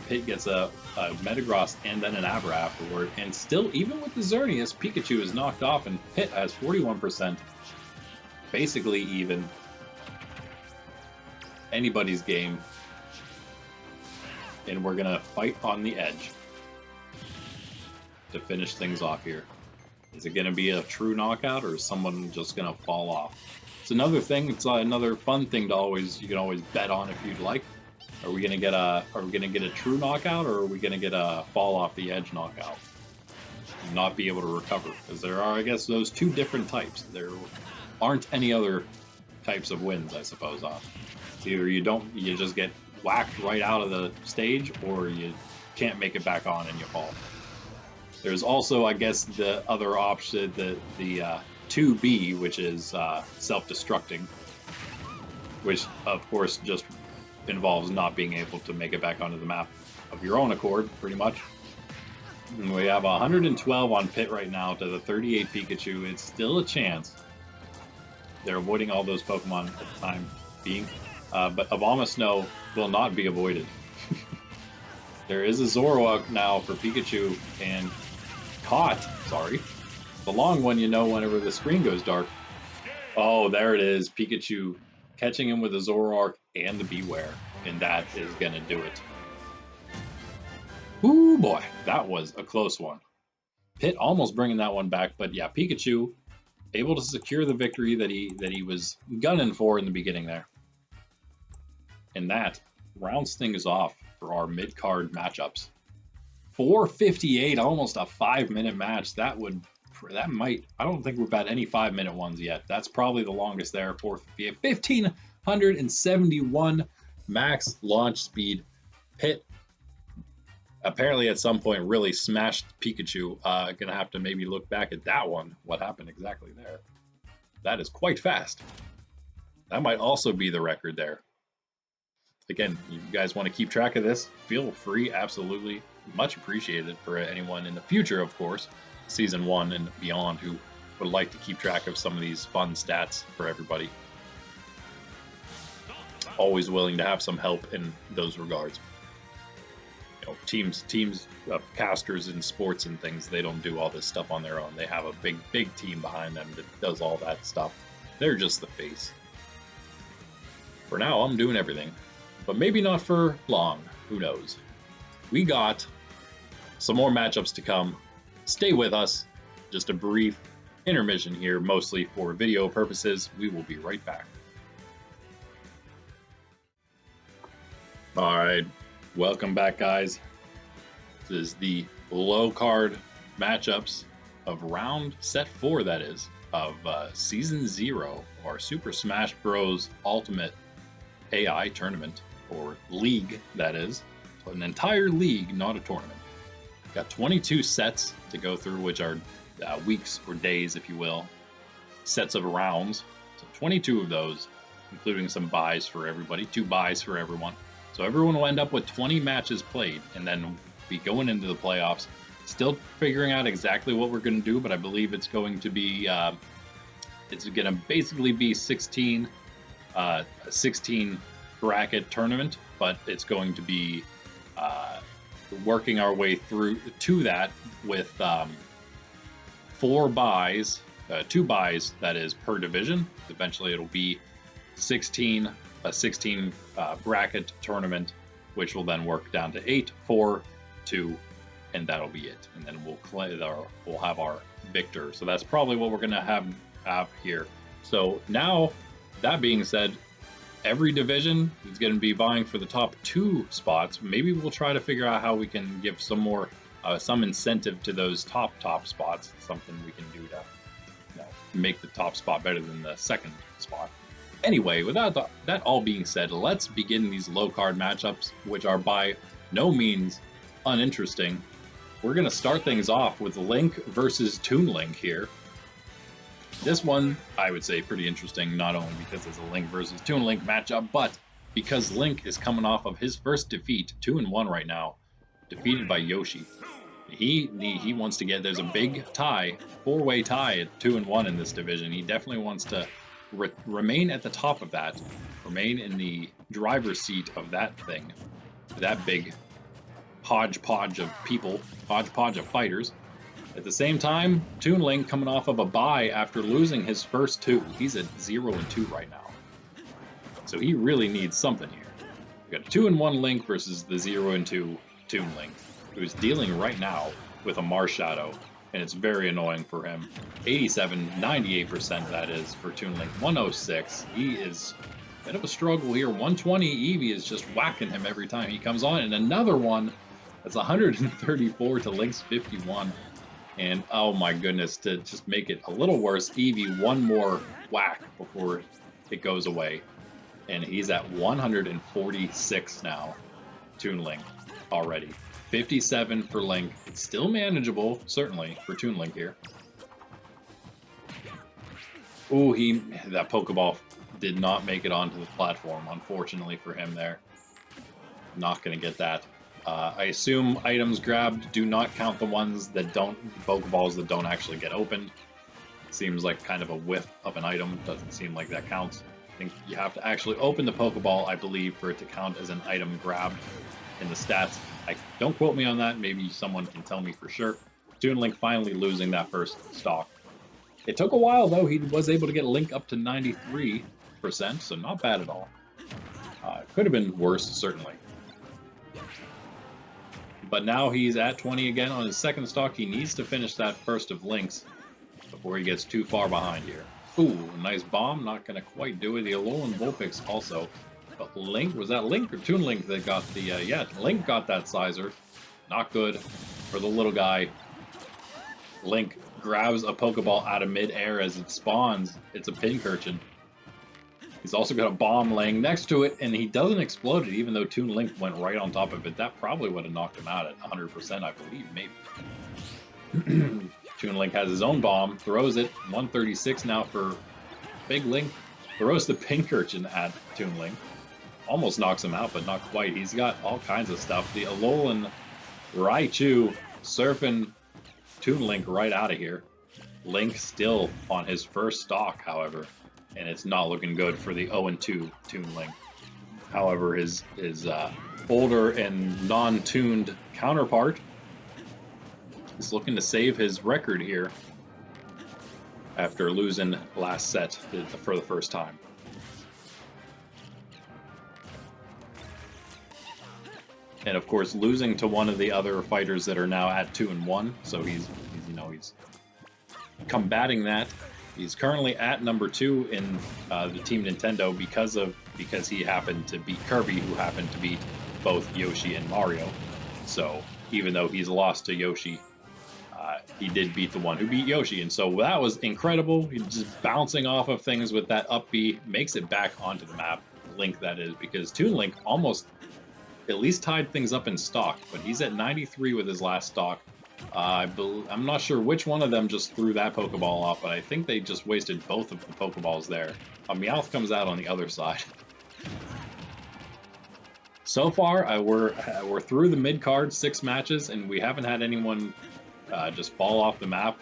Pit gets a Metagross and then an Abra afterward. And still, even with the Xerneas, Pikachu is knocked off and Pit has 41%. Basically even. Anybody's game. And we're going to fight on the edge to finish things off here. Is it going to be a true knockout or is someone just going to fall off? It's another thing. It's another fun thing to you can always bet on if you'd like. Are we gonna get a true knockout, or are we gonna get a fall off the edge knockout? And not be able to recover, because there are, I guess, those 2 different types. There aren't any other types of wins, I suppose. It's either you just get whacked right out of the stage, or you can't make it back on and you fall. There's also, I guess, the other option, the 2B, which is self-destructing, which of course just involves not being able to make it back onto the map of your own accord, pretty much. And we have 112 on Pit right now to the 38 Pikachu. It's still a chance. They're avoiding all those Pokemon at the time being, but Abomasnow will not be avoided. There is a Zoroark now for Pikachu, and caught, sorry. The long one, you know, whenever the screen goes dark. Oh, there it is. Pikachu catching him with a Zoroark and the Beware, and that is going to do it. Ooh, boy, that was a close one. Pit almost bringing that one back, but yeah, Pikachu able to secure the victory that he was gunning for in the beginning there. And that rounds things off for our mid-card matchups. 4:58, almost a 5-minute match. That might, I don't think we've had any 5-minute ones yet. That's probably the longest there. 4:58, 1571 max launch speed. Pit apparently at some point really smashed Pikachu. Gonna have to maybe look back at that one. What happened exactly there? That is quite fast. That might also be the record there. Again, you guys want to keep track of this, feel free, absolutely. Much appreciated for anyone in the future, of course, Season 1 and beyond, who would like to keep track of some of these fun stats for everybody. Always willing to have some help in those regards. You know, teams of casters in sports and things, they don't do all this stuff on their own. They have a big team behind them that does all that stuff. They're just the face. For now, I'm doing everything. But maybe not for long. Who knows? We got some more matchups to come. Stay with us. Just a brief intermission here, mostly for video purposes. We will be right back. All right. Welcome back, guys. This is the low card matchups of set 4, that is, of Season 0, or Super Smash Bros. Ultimate AI tournament. Or league, that is. So an entire league, not a tournament. Got 22 sets to go through, which are weeks or days, if you will. Sets of rounds. So 22 of those, including some buys for everybody. 2 buys for everyone. So everyone will end up with 20 matches played, and then be going into the playoffs. Still figuring out exactly what we're going to do, but I believe it's going to be, it's going to basically be 16 bracket tournament, but it's going to be working our way through to that with 4 buys, 2 buys, that is, per division. Eventually it'll be a 16 bracket tournament, which will then work down to 8, 4, 2, and that'll be it. And then we'll have our victor. So that's probably what we're going to have here. So now, that being said, every division is going to be vying for the top 2 spots. Maybe we'll try to figure out how we can give some more, some incentive to those top spots. Something we can do to, you know, make the top spot better than the second spot. Anyway, without that all being said, let's begin these low card matchups, which are by no means uninteresting. We're going to start things off with Link versus Toon Link here. This one, I would say, pretty interesting, not only because it's a Link versus Toon Link matchup, but because Link is coming off of his first defeat, 2-1 right now, defeated by Yoshi. He wants to get, there's a big tie, 4-way tie at 2-1 in this division. He definitely wants to remain at the top of that, remain in the driver's seat of that thing, that big hodgepodge of people, hodgepodge of fighters. At the same time, Toon Link coming off of a bye after losing his first 2. He's at 0-2 right now. So he really needs something here. We got a 2-1 Link versus the 0-2 Toon Link, who's dealing right now with a Marshadow, and it's very annoying for him. 87, 98% that is for Toon Link. 106. He is a bit of a struggle here. 120, Eevee is just whacking him every time he comes on, and another one that's 134 to Link's 51. And oh my goodness, to just make it a little worse, Eevee one more whack before it goes away. And he's at 146 now, Toon Link, already. 57 for Link. It's still manageable, certainly, for Toon Link here. Ooh, that Pokeball did not make it onto the platform, unfortunately for him there. Not going to get that. I assume items grabbed do not count the ones that don't, Pokeballs that don't actually get opened. Seems like kind of a whiff of an item. Doesn't seem like that counts. I think you have to actually open the Pokeball, I believe, for it to count as an item grabbed in the stats. Don't quote me on that. Maybe someone can tell me for sure. Toon Link finally losing that first stock. It took a while, though. He was able to get Link up to 93%, so not bad at all. Could have been worse, certainly. But now he's at 20 again on his second stock. He needs to finish that first of links before he gets too far behind here. Ooh, nice bomb. Not going to quite do it. The Alolan Vulpix also. But Link, was that Link or Toon Link that got the... yeah, Link got that Sizer. Not good for the little guy. Link grabs a Pokeball out of mid-air as it spawns. It's a Pincurchin. He's also got a bomb laying next to it, and he doesn't explode it, even though Toon Link went right on top of it. That probably would have knocked him out at 100%, I believe, maybe. Toon Link has his own bomb, throws it. 136 now for Big Link. Throws the Pincurchin at Toon Link. Almost knocks him out, but not quite. He's got all kinds of stuff. The Alolan Raichu surfing Toon Link right out of here. Link still on his first stock, however. And it's not looking good for the 0-2 Toon Link. However, his older and non-tuned counterpart is looking to save his record here after losing last set for the first time. And of course, losing to one of the other fighters that are now at 2-1, so he's combating that. He's currently at number 2 in the Team Nintendo because he happened to beat Kirby, who happened to beat both Yoshi and Mario. So even though he's lost to Yoshi, he did beat the one who beat Yoshi, and so that was incredible. He's just bouncing off of things with that up B, makes it back onto the map. Link, that is, because Toon Link almost at least tied things up in stock, but he's at 93 with his last stock. I'm not sure which one of them just threw that Pokeball off, but I think they just wasted both of the Pokeballs there. A Meowth comes out on the other side. So far, we're through the mid-card, 6 matches, and we haven't had anyone just fall off the map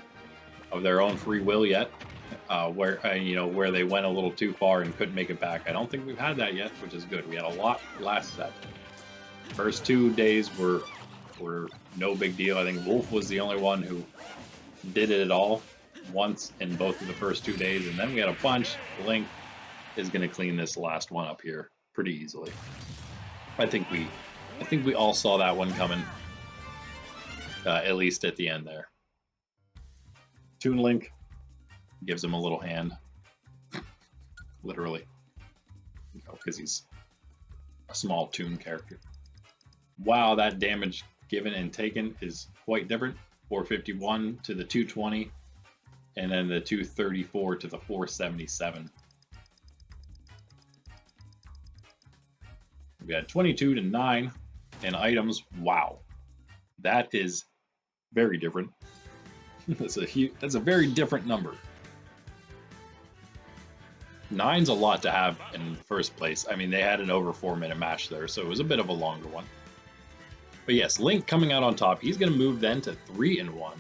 of their own free will yet, where they went a little too far and couldn't make it back. I don't think we've had that yet, which is good. We had a lot last set. First 2 days were no big deal. I think Wolf was the only one who did it at all once in both of the first 2 days, and then we had a bunch. Link is going to clean this last one up here pretty easily. I think we all saw that one coming, at least at the end there. Toon Link gives him a little hand, literally, because he's a small Toon character. Wow, that damage given and taken is quite different. 451 to the 220, and then the 234 to the 477. We got 22 to 9 in items. Wow, that is very different. That's a very different number. 9's a lot to have in first place. I mean, they had an over 4-minute match there, so it was a bit of a longer one. But yes, Link coming out on top. He's going to move then to 3-1.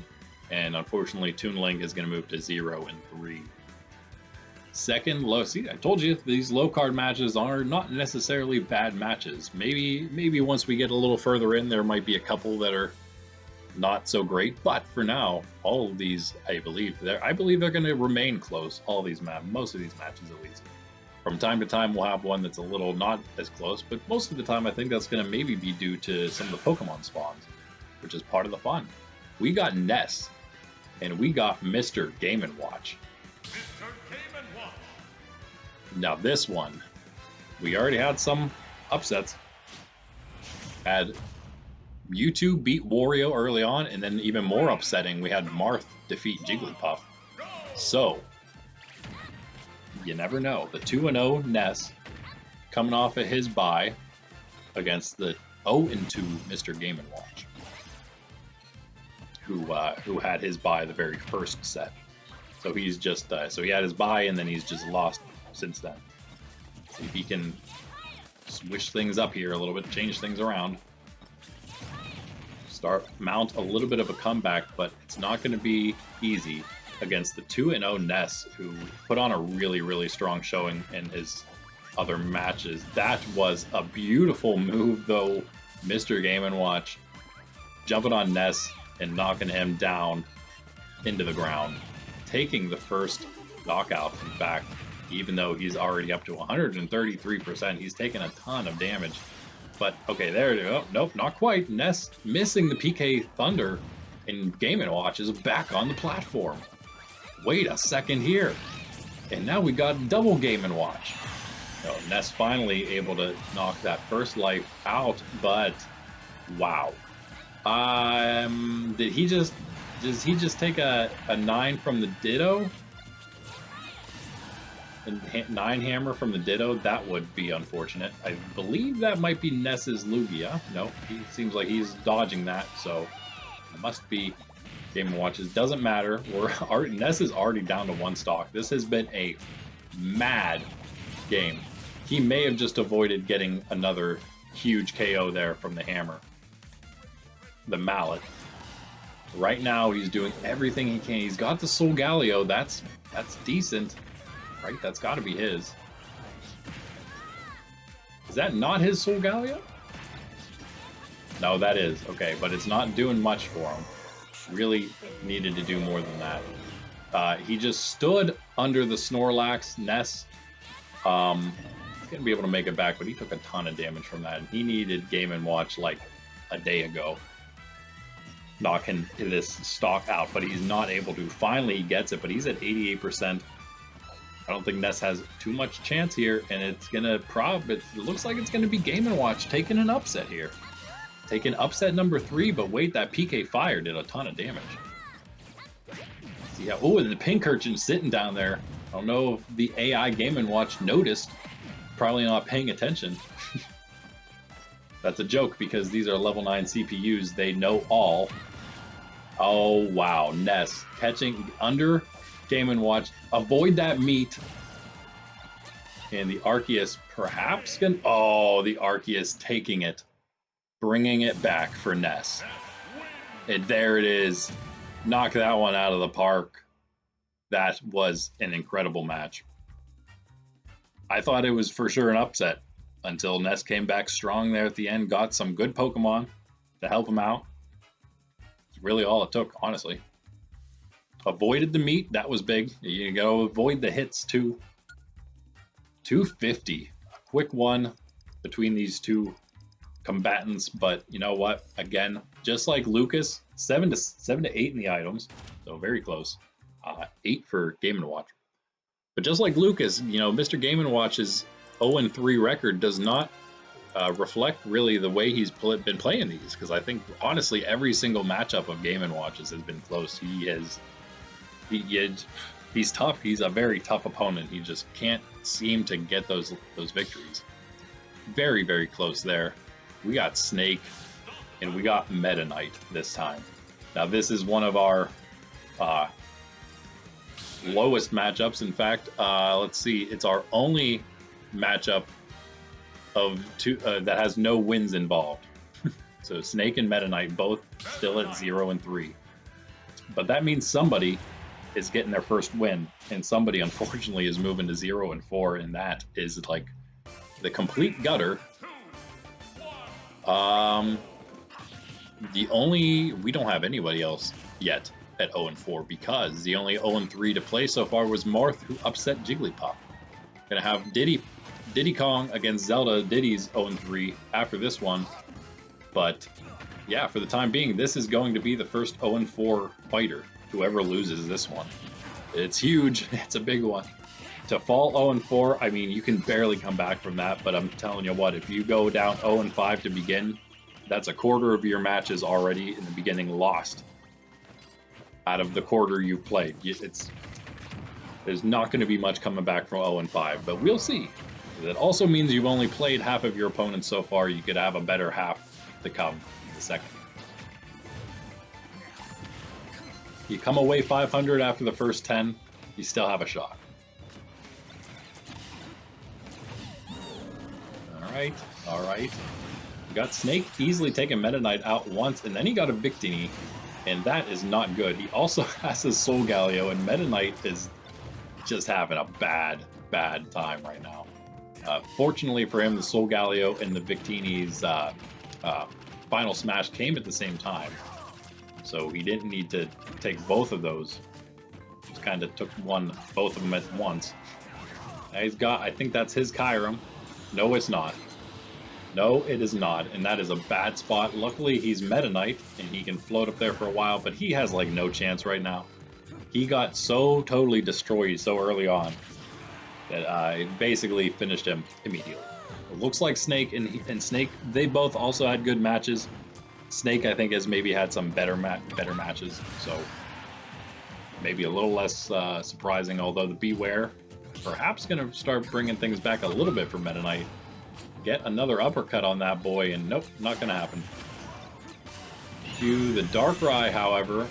And unfortunately, Toon Link is going to move to 0-3. Second low. See, I told you these low card matches are not necessarily bad matches. Maybe once we get a little further in, there might be a couple that are not so great. But for now, all of these, I believe they're going to remain close. Most of these matches, at least. From time to time, we'll have one that's a little not as close, but most of the time, I think that's going to maybe be due to some of the Pokemon spawns, which is part of the fun. We got Ness, and we got Mr. Game & Watch. Mr. Game & Watch. Now this one, we already had some upsets. Had Mewtwo beat Wario early on, and then even more upsetting, we had Marth defeat Jigglypuff. So, you never know. The 2-0 Ness coming off of his bye against the 0-2 Mr. Game & Watch, who had his bye the very first set. So he's just so he had his bye and then he's just lost since then. See if he can switch things up here a little bit, change things around, mount a little bit of a comeback, but it's not going to be easy against the 2-0 Ness, who put on a really, really strong showing in his other matches. That was a beautiful move, though. Mr. Game & Watch jumping on Ness and knocking him down into the ground, taking the first knockout, in fact, even though he's already up to 133%. He's taken a ton of damage. But, okay, there you go. Nope, not quite. Ness missing the PK Thunder, and Game & Watch is back on the platform. Wait a second here. And now we got double Game & Watch. So Ness finally able to knock that first life out, but wow. Does he just take a 9 from the Ditto? And 9 hammer from the Ditto? That would be unfortunate. I believe that might be Ness's Lugia. No, he seems like he's dodging that, so it must be Game & Watches. Doesn't matter. Ness is already down to 1 stock. This has been a mad game. He may have just avoided getting another huge KO there from the hammer. The mallet. Right now, he's doing everything he can. He's got the Solgaleo. That's decent. Right? That's got to be his. Is that not his Solgaleo? No, that is. Okay, but it's not doing much for him. Really needed to do more than that. He just stood under the Snorlax. Ness. He's going to be able to make it back, but he took a ton of damage from that. And he needed Game & Watch like a day ago. Knocking this stock out, but he's not able to. Finally, he gets it, but he's at 88%. I don't think Ness has too much chance here, and it's gonna it looks like it's gonna be Game & Watch taking an upset here. Taking upset number 3, but wait, that PK Fire did a ton of damage. See how, oh, and the Pincurchin sitting down there. I don't know if the AI Game & Watch noticed. Probably not paying attention. That's a joke because these are level 9 CPUs. They know all. Oh, wow. Ness catching under Game & Watch. Avoid that meat. And the Arceus perhaps can... Oh, the Arceus taking it. Bringing it back for Ness. And there it is. Knock that one out of the park. That was an incredible match. I thought it was for sure an upset until Ness came back strong there at the end, got some good Pokemon to help him out. It's really all it took, honestly. Avoided the meat, that was big. You gotta avoid the hits too. 250, a quick one between these two combatants, but you know what? Again, just like Lucas, 7 to 8 in the items, so very close. 8 for Game & Watch. But just like Lucas, you know, Mr. Game & Watch's 0-3 record does not reflect really the way he's been playing these, because I think honestly every single matchup of Game & Watch's has been close. He's tough. He's a very tough opponent. He just can't seem to get those victories. Very, very close there. We got Snake and we got Meta Knight this time. Now this is one of our lowest matchups. In fact, let's see, it's our only matchup of two that has no wins involved. So Snake and Meta Knight both still at 0-3. But that means somebody is getting their first win, and somebody unfortunately is moving to 0-4, and that is like the complete gutter. We don't have anybody else yet at 0-4 because the only 0-3 to play so far was Marth, who upset Jigglypuff. Gonna have Diddy Kong against Zelda. Diddy's 0-3 after this one, but yeah, for the time being, this is going to be the first 0-4 fighter. Whoever loses this one, it's huge. It's a big one. To fall 0-4, I mean, you can barely come back from that, but I'm telling you what, if you go down 0-5 to begin, that's a quarter of your matches already in the beginning lost. Out of the quarter you've played, there's not going to be much coming back from 0-5, but we'll see. That also means you've only played half of your opponents so far. You could have a better half to come in the second. You come away 500 after the first 10, you still have a shot. All right. We got Snake easily taking Meta Knight out once, and then he got a Victini, and that is not good. He also has his Solgaleo, and Meta Knight is just having a bad time right now. Fortunately for him, the Solgaleo and the Victini's Final Smash came at the same time, so he didn't need to take both of those. Just kind of took both of them at once. He's got, I think that's his Kyurem. No, it's not. No, it is not, and that is a bad spot. Luckily, he's Meta Knight, and he can float up there for a while, but he has, like, no chance right now. He got so totally destroyed so early on that I basically finished him immediately. It looks like Snake and Snake, they both also had good matches. Snake, I think, has maybe had some better matches, so maybe a little less surprising, although the Beware perhaps going to start bringing things back a little bit for Meta Knight. Get another uppercut on that boy, and nope, not going to happen. To the Darkrai, however,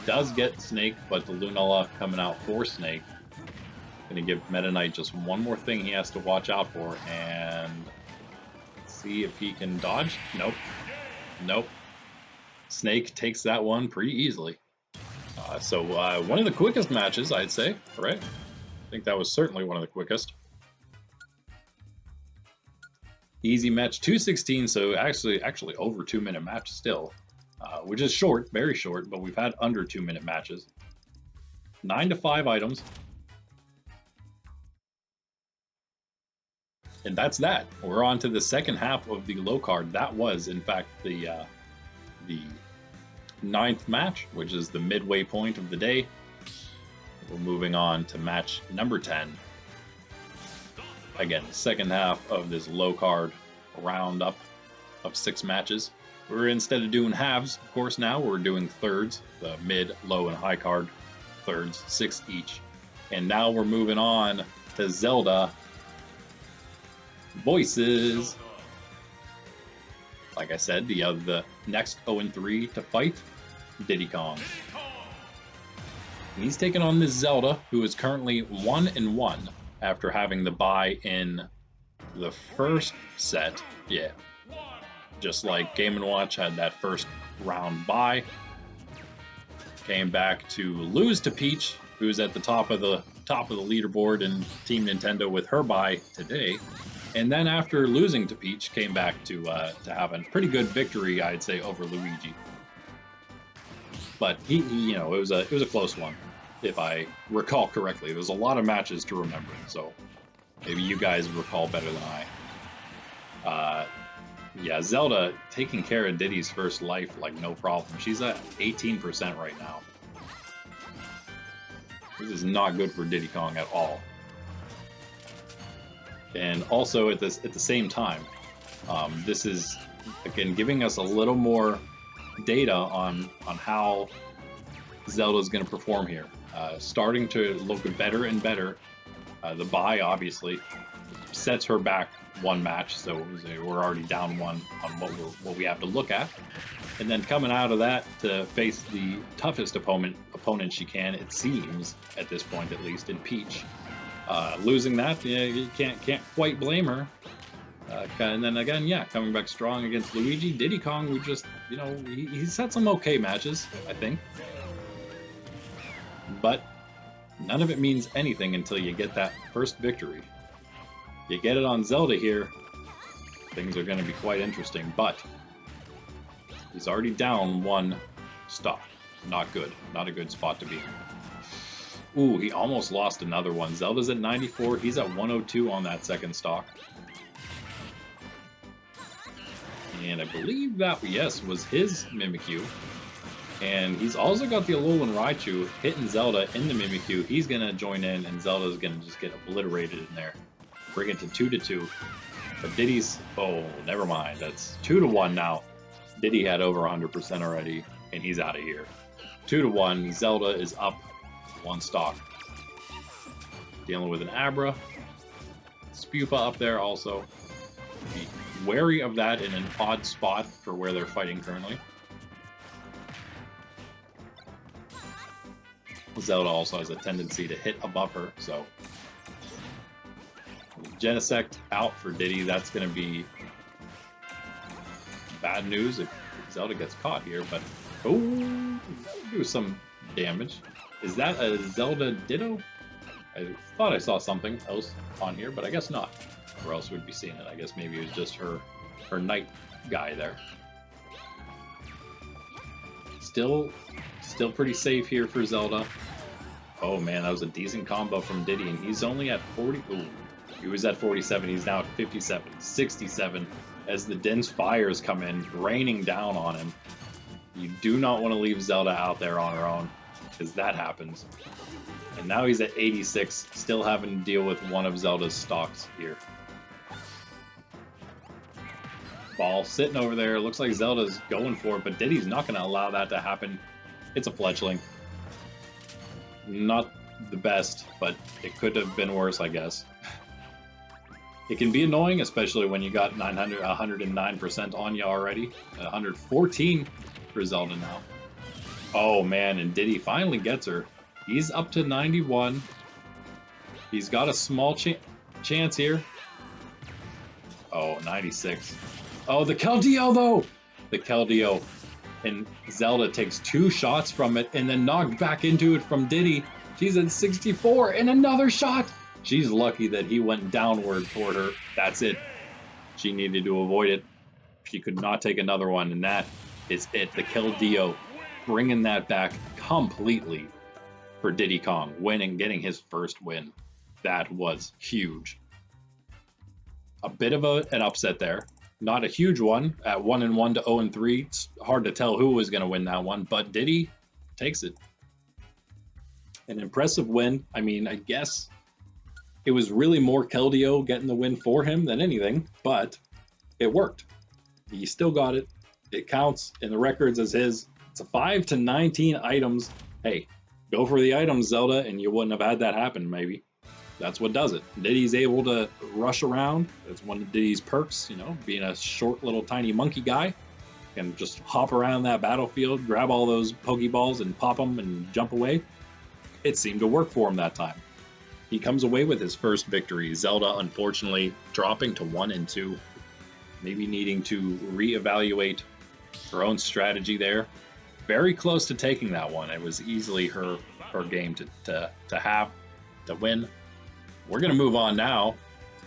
does get Snake, but the Lunala coming out for Snake. Going to give Meta Knight just one more thing he has to watch out for, and see if he can dodge. Nope. Nope. Snake takes that one pretty easily. So one of the quickest matches, I'd say, right? I think that was certainly one of the quickest. Easy match, 2:16, so actually over 2-minute match still, which is short, very short, but we've had under 2-minute matches. 9 to 5 items. And that's that. We're on to the second half of the low card. That was, in fact, the 9th match, which is the midway point of the day. We're moving on to match number 10. Again, the second half of this low card roundup of 6 matches. We're, instead of doing halves, of course, now we're doing thirds, the mid, low, and high card thirds, 6 each. And now we're moving on to Zelda Voices. Like I said, the next 0-3 to fight, Diddy Kong. And he's taking on this Zelda, who is currently 1-1 after having the bye in the first set. Yeah. Just like Game & Watch had that first round bye. Came back to lose to Peach, who's at the top of the leaderboard in Team Nintendo with her bye today. And then after losing to Peach, came back to have a pretty good victory, I'd say, over Luigi. But he you know, it was a close one, if I recall correctly. There was a lot of matches to remember, so maybe you guys recall better than I. Yeah, Zelda taking care of Diddy's first life like no problem. She's at 18% right now. This is not good for Diddy Kong at all. And also at the same time, this is again giving us a little more data on how Zelda's going to perform here. Starting to look better and better. The bye obviously sets her back 1 match, so we're already down 1 on what we have to look at. And then coming out of that to face the toughest opponent she can, it seems at this point at least, in Peach. Losing that, yeah, you can't quite blame her. And then again, yeah, coming back strong against Luigi. Diddy Kong, we just, you know, he's had some okay matches, I think. But none of it means anything until you get that first victory. You get it on Zelda here, things are going to be quite interesting, but he's already down 1 stock. Not good. Not a good spot to be in. Ooh, he almost lost another one. Zelda's at 94. He's at 102 on that second stock. And I believe that, yes, was his Mimikyu. And he's also got the Alolan Raichu hitting Zelda in the Mimikyu. He's going to join in, and Zelda's going to just get obliterated in there. Bring it to 2-2. But Diddy's... Oh, never mind. That's 2-1 now. Diddy had over 100% already, and he's out of here. 2-1. Zelda is up 1 stock. Dealing with an Abra. Spupa up there also. Be wary of that in an odd spot for where they're fighting currently. Zelda also has a tendency to hit above her, so... Genesect out for Diddy. That's going to be bad news if Zelda gets caught here, but... Oh! Do some damage. Is that a Zelda Ditto? I thought I saw something else on here, but I guess not. Or else we'd be seeing it. I guess maybe it was just her Knight guy there. Still pretty safe here for Zelda. Oh man, that was a decent combo from Diddy, and he's only at 40. Ooh, he was at 47. He's now at 57, 67. As the Din's fires come in, raining down on him. You do not want to leave Zelda out there on her own, because that happens. And now he's at 86, still having to deal with one of Zelda's stocks here. Ball sitting over there. Looks like Zelda's going for it, but Diddy's not going to allow that to happen. It's a fletchling. Not the best, but it could have been worse, I guess. It can be annoying, especially when you got 109% on you already. 114 for Zelda now. Oh man, and Diddy finally gets her. He's up to 91. He's got a small chance here. Oh, 96. Oh, the Keldeo though! The Keldeo. And Zelda takes 2 shots from it and then knocked back into it from Diddy. She's at 64 and another shot! She's lucky that he went downward toward her. That's it. She needed to avoid it. She could not take another one, and that is it. The Keldeo bringing that back completely for Diddy Kong, winning, getting his first win. That was huge. A bit of an upset there. Not a huge one at 1-1 to 0-3. It's hard to tell who was going to win that one, but Diddy takes it. An impressive win. I mean, I guess it was really more Keldeo getting the win for him than anything, but it worked. He still got it. It counts in the records as his. It's a 5 to 19 items. Hey, go for the items, Zelda, and you wouldn't have had that happen, maybe. That's what does it. Diddy's able to rush around. That's one of Diddy's perks, you know, being a short little tiny monkey guy. Can just hop around that battlefield, grab all those Pokeballs and pop them and jump away. It seemed to work for him that time. He comes away with his first victory. Zelda, unfortunately, dropping to 1-2. Maybe needing to reevaluate her own strategy there. Very close to taking that one. It was easily her game to win. We're going to move on now,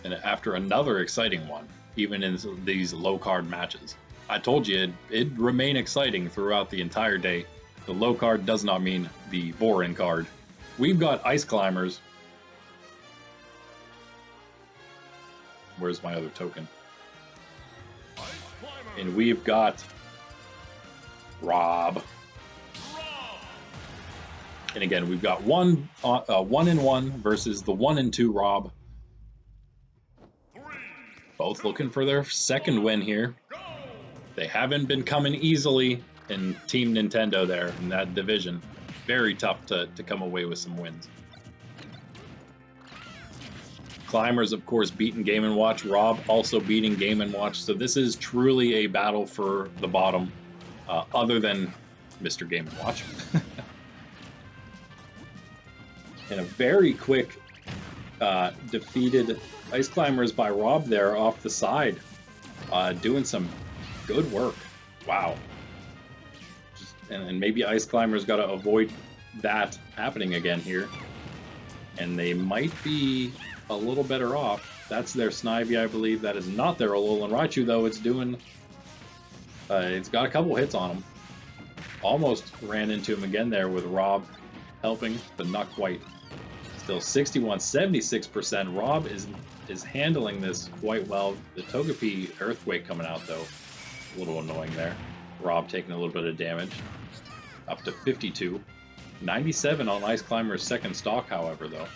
and after another exciting one, even in these low card matches. I told you it'd remain exciting throughout the entire day. The low card does not mean the boring card. We've got Ice Climbers. Where's my other token? And we've got Rob. And again, we've got 1-1 versus the 1-2 Rob. Both looking for their second win here. They haven't been coming easily in Team Nintendo there in that division. Very tough to come away with some wins. Climbers, of course, beating Game & Watch. Rob also beating Game & Watch. So this is truly a battle for the bottom, other than Mr. Game & Watch. And a very quick defeated Ice Climbers by Rob there off the side. Doing some good work. Wow. And maybe Ice Climbers got to avoid that happening again here. And they might be a little better off. That's their Snivy, I believe. That is not their Alolan Raichu, though. It's doing... it's got a couple hits on him. Almost ran into him again there with Rob helping, but not quite. Still 61, 76%. Rob is handling this quite well. The Togepi Earthquake coming out, though. A little annoying there. Rob taking a little bit of damage. Up to 52. 97 on Ice Climber's second stock, however, though.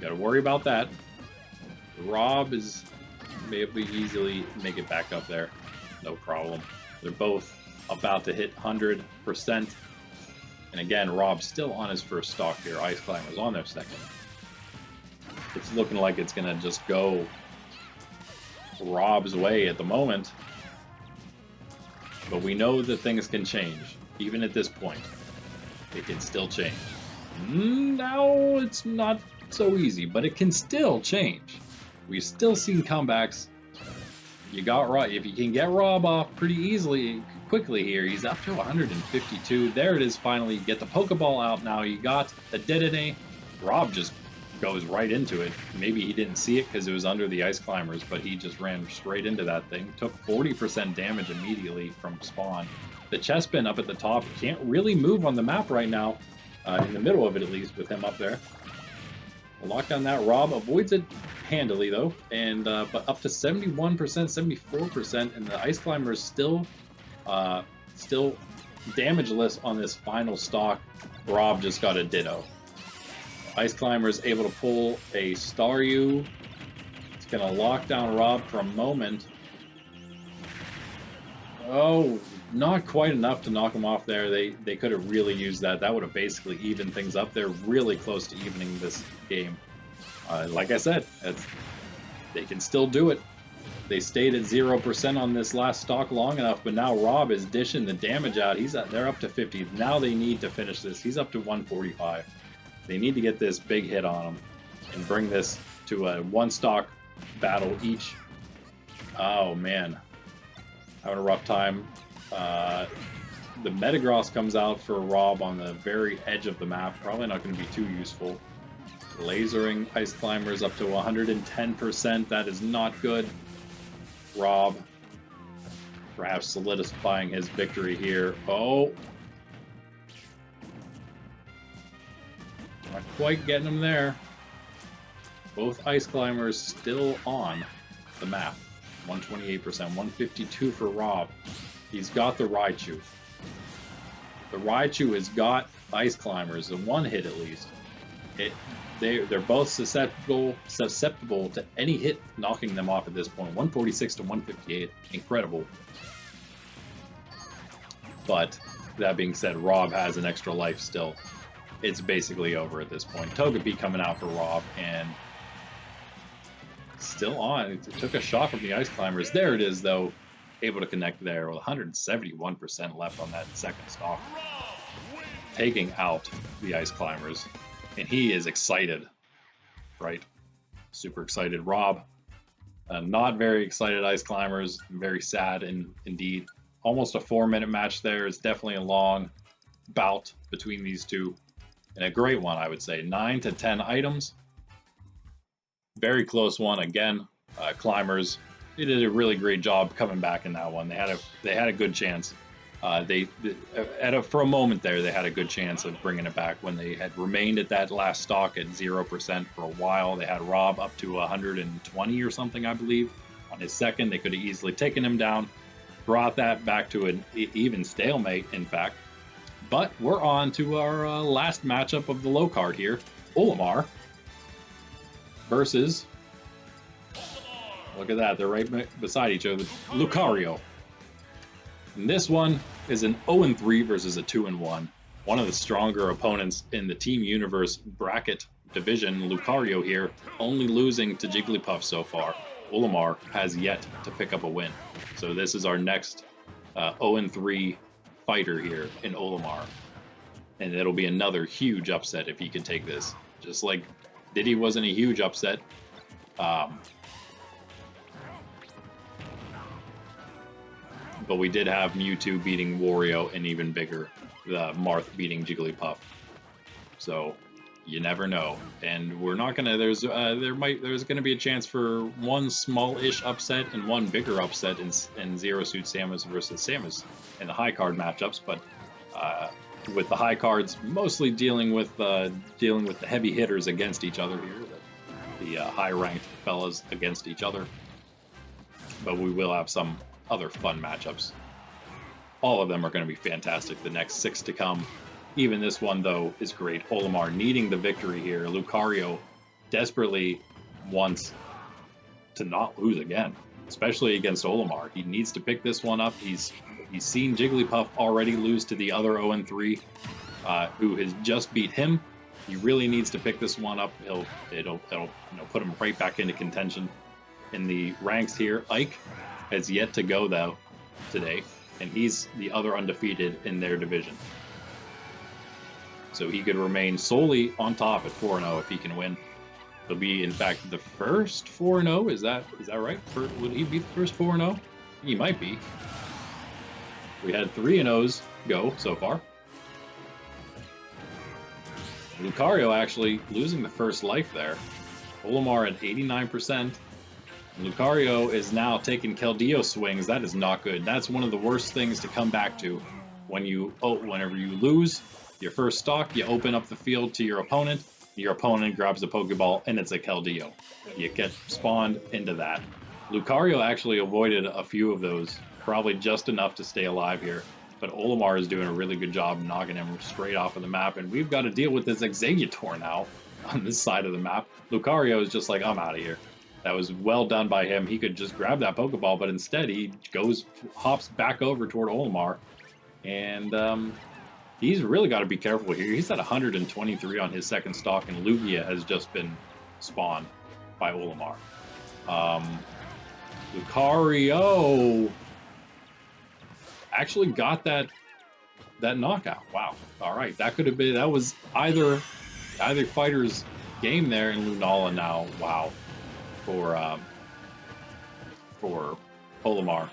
Got to worry about that. Rob is maybe easily make it back up there. No problem. They're both about to hit 100%. And again, Rob's still on his first stock here. Ice Climber's on their second. It's looking like it's going to just go Rob's way at the moment. But we know that things can change. Even at this point, it can still change. Now it's not so easy, but it can still change. We've still seen comebacks. You got Rob. If you can get Rob off pretty easily, quickly here, he's up to 152. There it is, finally. You get the Pokeball out now. You got the Dedede. Rob just goes right into it. Maybe he didn't see it because it was under the Ice Climbers, but he just ran straight into that thing. Took 40% damage immediately from spawn. The Chespin up at the top can't really move on the map right now. in the middle of it at least, with him up there. Lock down that. Rob avoids it handily though, and but up to 71%, 74%, and the Ice Climber is still damageless on this final stock. Rob just got a Ditto. Ice Climber is able to pull a Staryu. It's gonna lock down Rob for a moment. Oh, not quite enough to knock him off there. They could have really used that. That would have basically evened things up. They're really close to evening this game. Like I said, they can still do it. They stayed at 0% on this last stock long enough, but now Rob is dishing the damage out. They're up to 50. Now they need to finish this. He's up to 145. They need to get this big hit on him and bring this to a one stock battle each. Oh man, having a rough time. The Metagross comes out for Rob on the very edge of the map. Probably not going to be too useful. Lasering Ice Climbers up to 110%. That is not good. Rob perhaps solidifying his victory here. Oh. Not quite getting him there. Both Ice Climbers still on the map. 128%, 152 for Rob. He's got the Raichu. The Raichu has got Ice Climbers, the one hit at least. They're both susceptible to any hit knocking them off at this point. 146 to 158, incredible. But that being said, Rob has an extra life still. It's basically over at this point. Togepi coming out for Rob, and still on. It took a shot from the Ice Climbers. There it is, though. Able to connect there with 171% left on that second stock. Taking out the Ice Climbers. And he is excited, right? Super excited. Rob, not very excited. Ice Climbers, very sad indeed. Almost a 4-minute match there. It's definitely a long bout between these two. And a great one, I would say. 9 to 10 items. Very close one again. Climbers, they did a really great job coming back in that one. They had a good chance. For a moment there, they had a good chance of bringing it back when they had remained at that last stock at 0% for a while. They had Rob up to 120 or something, I believe, on his second. They could have easily taken him down, brought that back to an even stalemate, in fact. But we're on to our last matchup of the low card here. Olimar versus, look at that, they're right beside each other, Lucario. And this one is an 0-3 versus a 2-1. One of the stronger opponents in the Team Universe bracket division, Lucario here, only losing to Jigglypuff so far. Olimar has yet to pick up a win. So this is our next 0-3 fighter here in Olimar. And it'll be another huge upset if he can take this. Just like Diddy wasn't a huge upset. But we did have Mewtwo beating Wario, and even bigger, Marth beating Jigglypuff. So you never know. And we're not gonna. There's gonna be a chance for one small-ish upset and one bigger upset in Zero Suit Samus versus Samus in the high card matchups. But with the high cards mostly dealing with the heavy hitters against each other here, the high-ranked fellas against each other. But we will have some other fun matchups. All of them are going to be fantastic. The next 6 to come. Even this one, though, is great. Olimar needing the victory here. Lucario desperately wants to not lose again, especially against Olimar. He needs to pick this one up. He's seen Jigglypuff already lose to the other 0-3, who has just beat him. He really needs to pick this one up. It'll put him right back into contention in the ranks here. Ike has yet to go, though, today, and he's the other undefeated in their division. So he could remain solely on top at 4-0 if he can win. He'll be, in fact, the first 4-0. Is that right? Would he be the first 4-0? He might be. We had 3-0s go so far. Lucario actually losing the first life there. Olimar at 89%. Lucario is now taking Keldeo swings. That is not good. That's one of the worst things to come back to whenever you lose Your first stock, you open up the field to your opponent. Your opponent grabs a Pokeball, and it's a Keldeo. You get spawned into that. Lucario actually avoided a few of those, probably just enough to stay alive here. But Olimar is doing a really good job knocking him straight off of the map, and we've got to deal with this Executor now on this side of the map. Lucario is just like, I'm out of here. That was well done by him. He could just grab that Pokeball, but instead he hops back over toward Olimar, and he's really got to be careful here. He's at 123 on his second stock, and Lugia has just been spawned by Olimar. Lucario actually got that knockout. Wow. All right, that could have been, that was either fighter's game there in Lunala now. Wow. For Olimar.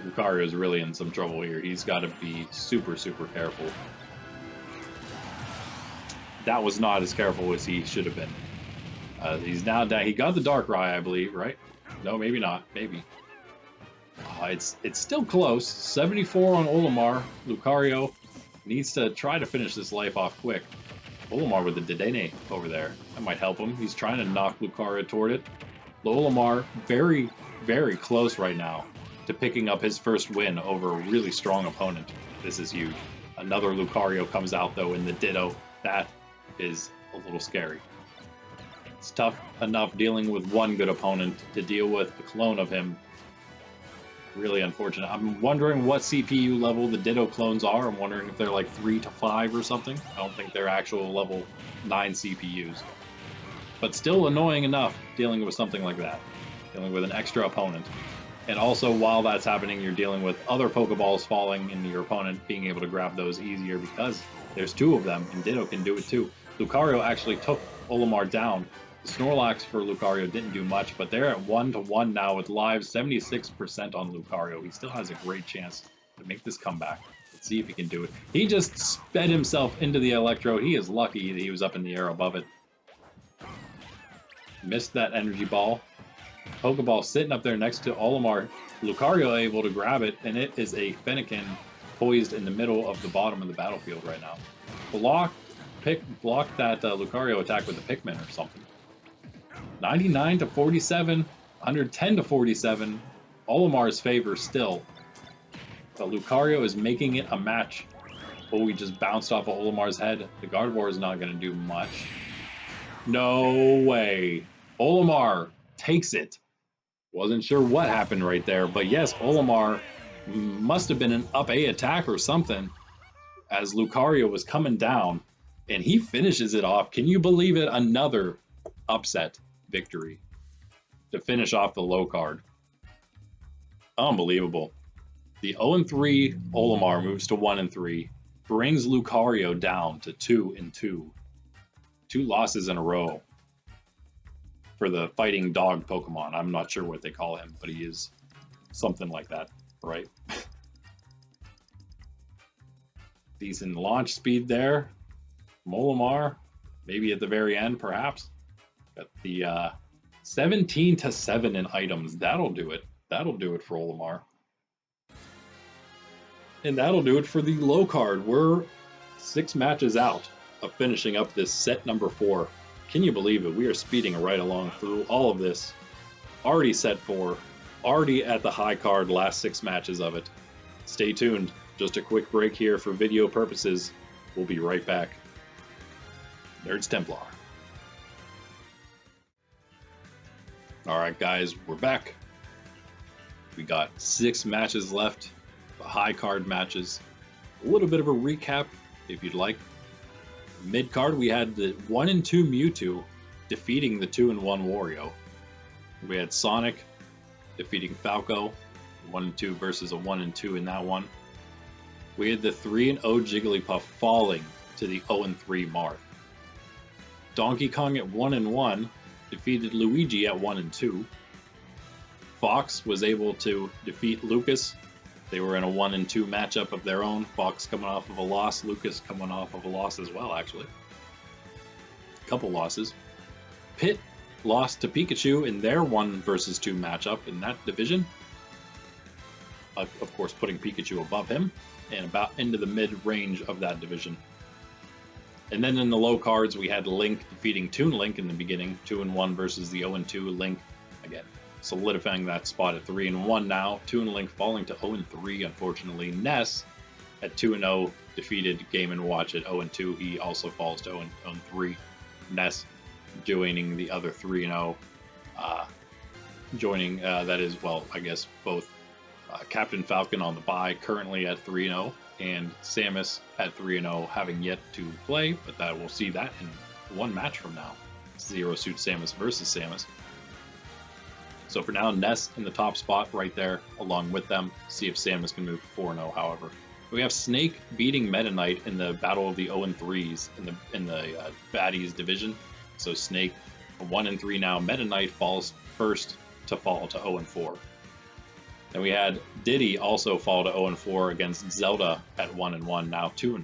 Lucario is really in some trouble here. He's got to be super, super careful. That was not as careful as he should have been. He's now down. He got the Darkrai, I believe, right? No, maybe not. Maybe. It's still close. 74 on Olimar. Lucario needs to try to finish this life off quick. Olimar with the Dedede over there. That might help him. He's trying to knock Lucario toward it. Olimar very, very close right now to picking up his first win over a really strong opponent. This is huge. Another Lucario comes out, though, in the Ditto. That is a little scary. It's tough enough dealing with one good opponent to deal with a clone of him. Really unfortunate. I'm wondering what CPU level the Ditto clones are. I'm wondering if they're like 3 to 5 or something. I don't think they're actual level 9 CPUs. But still annoying enough dealing with something like that. Dealing with an extra opponent. And also, while that's happening, you're dealing with other Pokeballs falling into your opponent, being able to grab those easier because there's 2 of them, and Ditto can do it too. Lucario actually took Olimar down. The Snorlax for Lucario didn't do much, but they're at 1-1 now with lives, 76% on Lucario. He still has a great chance to make this comeback. Let's see if he can do it. He just sped himself into the Electrode. He is lucky that he was up in the air above it. Missed that energy ball. Pokeball sitting up there next to Olimar. Lucario able to grab it, and it is a Fennekin poised in the middle of the bottom of the battlefield right now. Block that Lucario attack with a Pikmin or something. 99 to 47, 110 to 47. Olimar's favor still. But Lucario is making it a match. Oh, he just bounced off of Olimar's head. The Gardevoir is not going to do much. No way. Olimar takes it. Wasn't sure what happened right there, but yes, Olimar must have been an up A attack or something as Lucario was coming down, and he finishes it off. Can you believe it? Another upset victory to finish off the low card. Unbelievable. The 0-3 Olimar moves to 1-3, brings Lucario down to 2-2. 2 losses in a row for the fighting dog Pokemon. I'm not sure what they call him, but he is something like that, right? Decent launch speed there. Olimar, maybe at the very end, perhaps. Got the 17 to 7 in items. That'll do it. That'll do it for Olimar. And that'll do it for the low card. We're 6 matches out of finishing up this set number 4. Can you believe it? We are speeding right along through all of this. Already set 4. Already at the high card, last 6 matches of it. Stay tuned. Just a quick break here for video purposes. We'll be right back. Nerds Templar. Alright guys, we're back. We got 6 matches left. The high card matches. A little bit of a recap if you'd like. Mid card, we had the 1-2 Mewtwo defeating the 2-1 Wario. We had Sonic defeating Falco, 1-2 versus a 1-2 in that one. We had the 3-0 Jigglypuff falling to the 0-3 Marth. Donkey Kong at 1-1 defeated Luigi at 1-2. Fox was able to defeat Lucas. They were in a 1-2 matchup of their own. Fox coming off of a loss, Lucas coming off of a loss as well, actually. A couple losses. Pitt lost to Pikachu in their 1 versus 2 matchup in that division. Of course, putting Pikachu above him. and about into the mid-range of that division. And then in the low cards, we had Link defeating Toon Link in the beginning, 2-1 versus the 0-2 Link. Again, solidifying that spot at 3-1 now. Toon Link falling to 0-3, unfortunately. Ness at 2-0 defeated Game & Watch at 0-2. He also falls to 0-3. Ness joining the other 3-0. Joining, that is, well, I guess both Captain Falcon on the bye, currently at 3-0, and Samus at 3-0, having yet to play, but that we'll see that in one match from now. Zero Suit Samus versus Samus. So for now, Ness in the top spot right there, along with them. See if Samus can move to 4-0, however. We have Snake beating Meta Knight in the battle of the 0-3s in the baddies division. So Snake 1-3 now. Meta Knight falls first to fall to 0-4. Then we had Diddy also fall to 0-4 against Zelda at 1-1, now 2-1.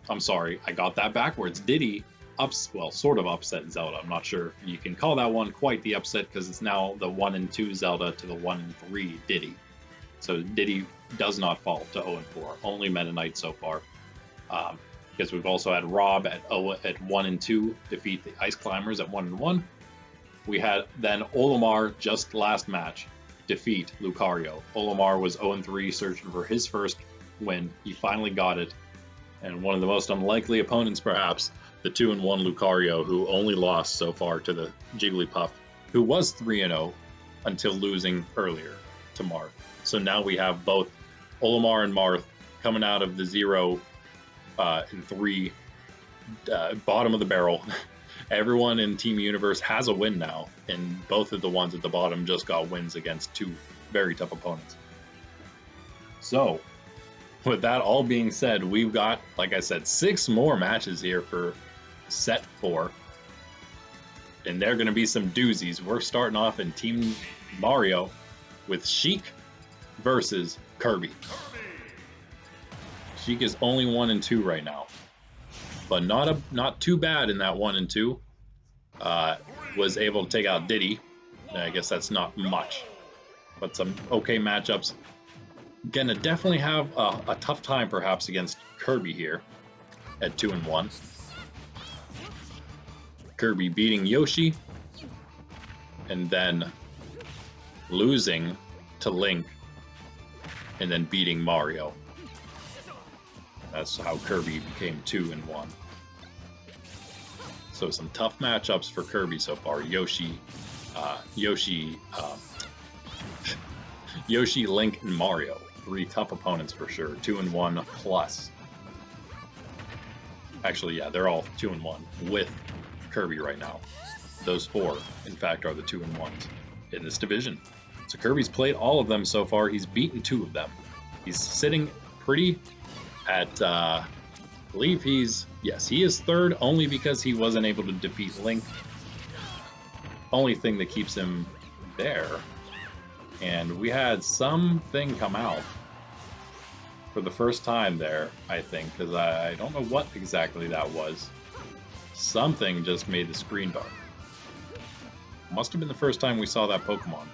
I'm sorry, I got that backwards. Diddy sort of upset Zelda. I'm not sure you can call that one quite the upset because it's now the 1-2 Zelda to the 1-3 Diddy. So Diddy does not fall to 0-4. Only Meta Knight so far. Because we've also had Rob at 1-2 defeat the Ice Climbers at 1-1. We had then Olimar just last match defeat Lucario. Olimar was 0-3, searching for his first win. He finally got it. And one of the most unlikely opponents, perhaps, the 2-1 Lucario, who only lost so far to the Jigglypuff, who was 3-0 until losing earlier to Marth. So now we have both Olimar and Marth coming out of the 0 and 3 bottom of the barrel. Everyone in Team Universe has a win now, and both of the ones at the bottom just got wins against two very tough opponents. So, with that all being said, we've got, like I said, 6 more matches here for set 4. And they're going to be some doozies. We're starting off in Team Mario with Sheik versus Kirby. Sheik is only 1-2 right now, but not too bad in that 1-2. Was able to take out Diddy. I guess that's not much, but some okay matchups. Gonna definitely have a tough time perhaps against Kirby here at 2-1. Kirby beating Yoshi and then losing to Link and then beating Mario. That's how Kirby became 2-1. So some tough matchups for Kirby so far. Yoshi, Link, and Mario. 3 tough opponents for sure. 2-1 plus. Actually, yeah, they're all 2-1 with Kirby right now. Those 4, in fact, are the 2-1s in this division. So Kirby's played all of them so far. He's beaten 2 of them. He's sitting pretty at, I believe he is 3rd only because he wasn't able to defeat Link. Only thing that keeps him there. And we had something come out for the first time there, I think, because I don't know what exactly that was. Something just made the screen dark. Must have been the first time we saw that Pokemon.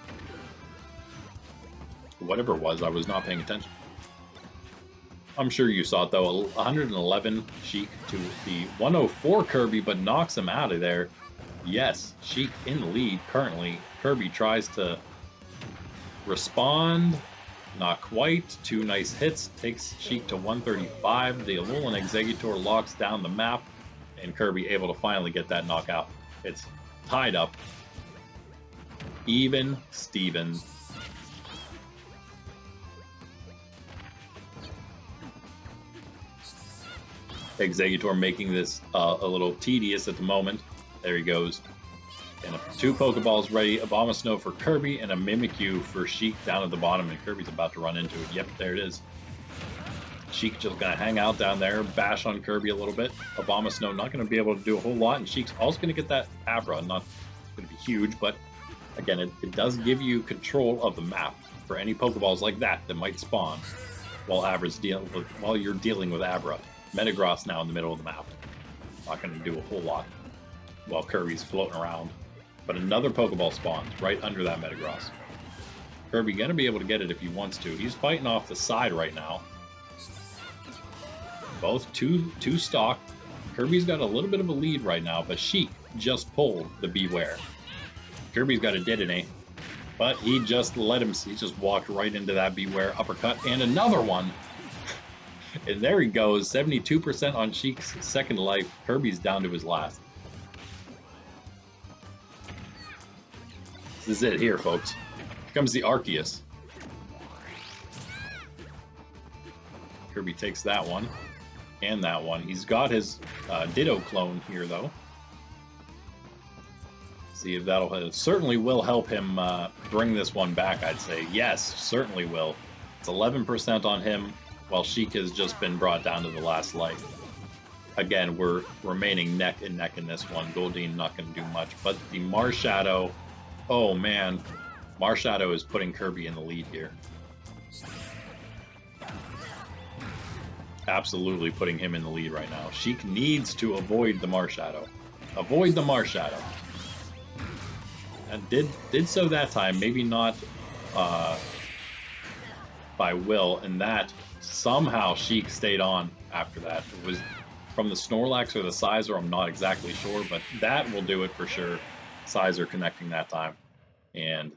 Whatever it was, I was not paying attention. I'm sure you saw it though. 111 Sheik to the 104 Kirby, but knocks him out of there. Yes, Sheik in the lead currently. Kirby tries to respond. Not quite. 2 nice hits. Takes Sheik to 135. The Alolan Exeggutor locks down the map. And Kirby able to finally get that knockout. It's tied up. Even Steven. Exeggutor making this a little tedious at the moment. There he goes. And 2 Pokeballs ready. Abomasnow for Kirby and a Mimikyu for Sheik down at the bottom. And Kirby's about to run into it. Yep, there it is. Sheik just going to hang out down there, bash on Kirby a little bit. Abomasnow not going to be able to do a whole lot. And Sheik's also going to get that Abra. Not going to be huge, but again, it does give you control of the map for any Pokeballs like that might spawn while you're dealing with Abra. Metagross now in the middle of the map. Not going to do a whole lot while Kirby's floating around. But another Pokeball spawns right under that Metagross. Kirby going to be able to get it if he wants to. He's fighting off the side right now. Both two stock. Kirby's got a little bit of a lead right now, but Sheik just pulled the Beware. Kirby's got a Dedede, but he just let him. He just walked right into that Beware uppercut and another one. And there he goes, 72% on Sheik's second life. Kirby's down to his last. This is it here, folks. Here comes the Arceus. Kirby takes that one and that one. He's got his Ditto clone here, though. See if that'll certainly will help him bring this one back, I'd say. Yes, certainly will. It's 11% on him, while Sheik has just been brought down to the last life. Again, we're remaining neck and neck in this one. Goldeen not going to do much, but the Marshadow, oh man, Marshadow is putting Kirby in the lead here. Absolutely putting him in the lead right now. Sheik needs to avoid the Marshadow. Avoid the Marshadow. And did so that time, maybe not by will, and that somehow Sheik stayed on after that. It was from the Snorlax or the Sizer, I'm not exactly sure, but that will do it for sure. Sizer connecting that time. And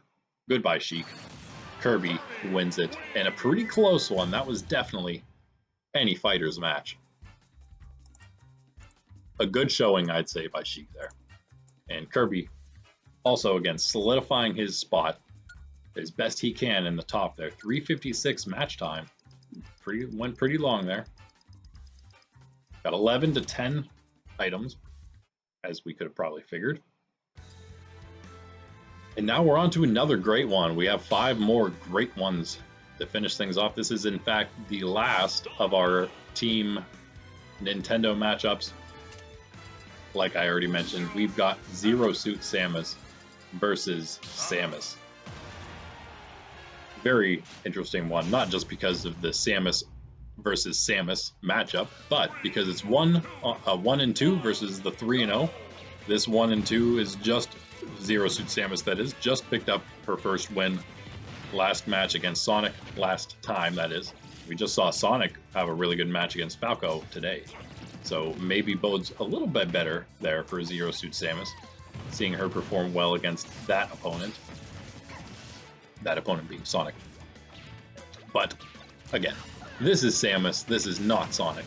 goodbye, Sheik. Kirby wins it, and a pretty close one. That was definitely any fighter's match. A good showing, I'd say, by Sheik there. And Kirby also, again, solidifying his spot as best he can in the top there. 3:56 match time. Went pretty long there. Got 11 to 10 items, as we could have probably figured. And now we're on to another great one. We have 5 more great ones to finish things off. This is, in fact, the last of our Team Nintendo matchups. Like I already mentioned, we've got Zero Suit Samus versus Samus. Very interesting one, not just because of the Samus versus Samus matchup, but because it's 1 and 2 versus the 3 and 0. This 1 and 2 is just Zero Suit Samus, that is, just picked up her first win last match against Sonic, last time, that is. We just saw Sonic have a really good match against Falco today. So maybe bodes a little bit better there for Zero Suit Samus, seeing her perform well against that opponent. That opponent being Sonic. But, again, this is Samus, this is not Sonic.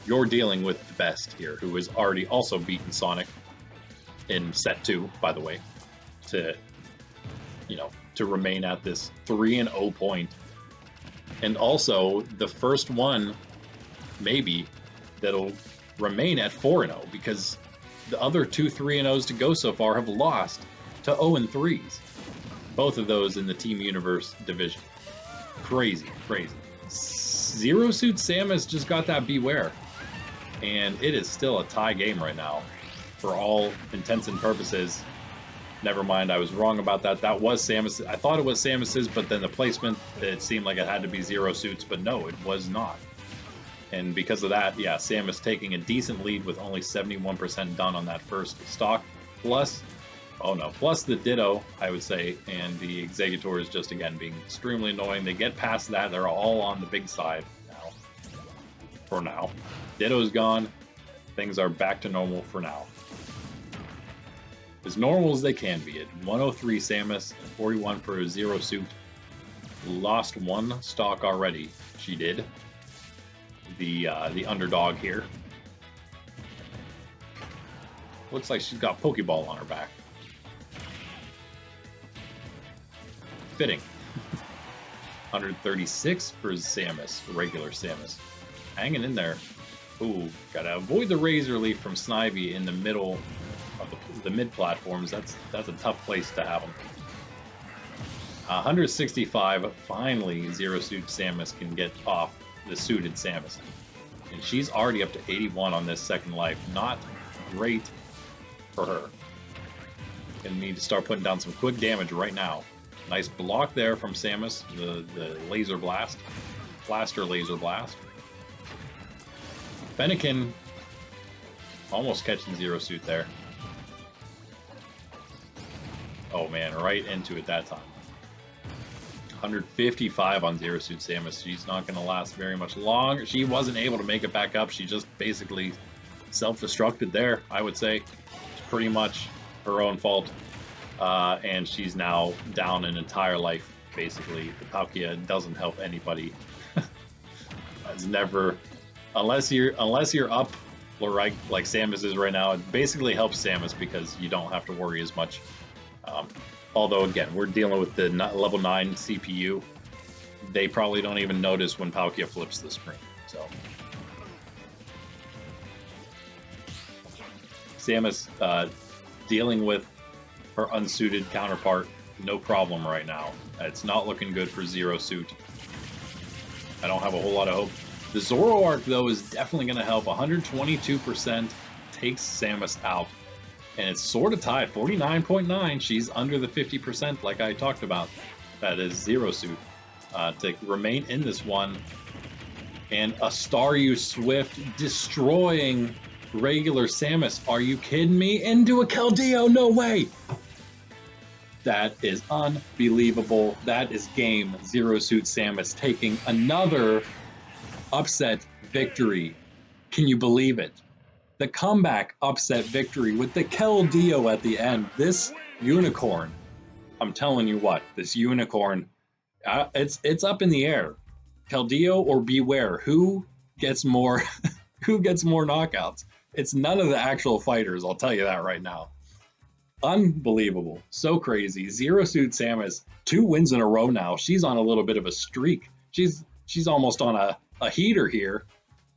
You're dealing with the best here, who has already also beaten Sonic in set 2, by the way, to, to remain at this 3-0 point. And also, the first one, maybe, that'll remain at 4-0, because the other 2 3-0s to go so far have lost to 0-3s. Both of those in the Team Universe division. Crazy, crazy. Zero Suit Samus just got that Beware. And it is still a tie game right now. For all intents and purposes. Never mind, I was wrong about that. That was Samus. I thought it was Samus's, but then the placement, it seemed like it had to be Zero Suit's, but no, it was not. And because of that, yeah, Samus taking a decent lead with only 71% done on that first stock. Plus, oh no, plus the Ditto, I would say, and the Executor is just, again, being extremely annoying. They get past that, they're all on the big side now. For now. Ditto's gone. Things are back to normal for now. As normal as they can be. At 103 Samus, 41 for Zero Suit. Lost 1 stock already, she did. The underdog here. Looks like she's got Pokeball on her back. Fitting. 136 for Samus, regular Samus. Hanging in there. Ooh, gotta avoid the Razor Leaf from Snivy in the middle of the mid platforms. That's a tough place to have them. 165. Finally, Zero Suit Samus can get off the suited Samus, and she's already up to 81 on this second life. Not great for her. Gonna need to start putting down some quick damage right now. Nice block there from Samus. The laser blast, blaster laser blast. Fennekin almost catching Zero Suit there. Oh man, right into it that time. 155 on Zero Suit Samus. She's not going to last very much longer. She wasn't able to make it back up. She just basically self-destructed there, I would say. It's pretty much her own fault. And she's now down an entire life, basically. The Palkia doesn't help anybody. It's never, unless you're up like Samus is right now, it basically helps Samus because you don't have to worry as much. Although, again, we're dealing with the level 9 CPU. They probably don't even notice when Palkia flips the screen. So, Samus dealing with her unsuited counterpart, no problem right now. It's not looking good for Zero Suit. I don't have a whole lot of hope. The Zoroark, though, is definitely going to help. 122% takes Samus out. And it's sort of tied, 49.9. She's under the 50%, like I talked about. That is Zero Suit to remain in this one. And a Staryu Swift destroying regular Samus. Are you kidding me? Into a Keldeo? No way! That is unbelievable. That is game. Zero Suit Samus taking another upset victory. Can you believe it? The comeback upset victory with the Keldeo at the end. This unicorn, I'm telling you what, this unicorn, it's up in the air. Keldeo or Beware, who gets more who gets more knockouts? It's none of the actual fighters, I'll tell you that right now. Unbelievable. So crazy. Zero Suit Samus, 2 wins in a row now. She's on a little bit of a streak. She's almost on a heater here.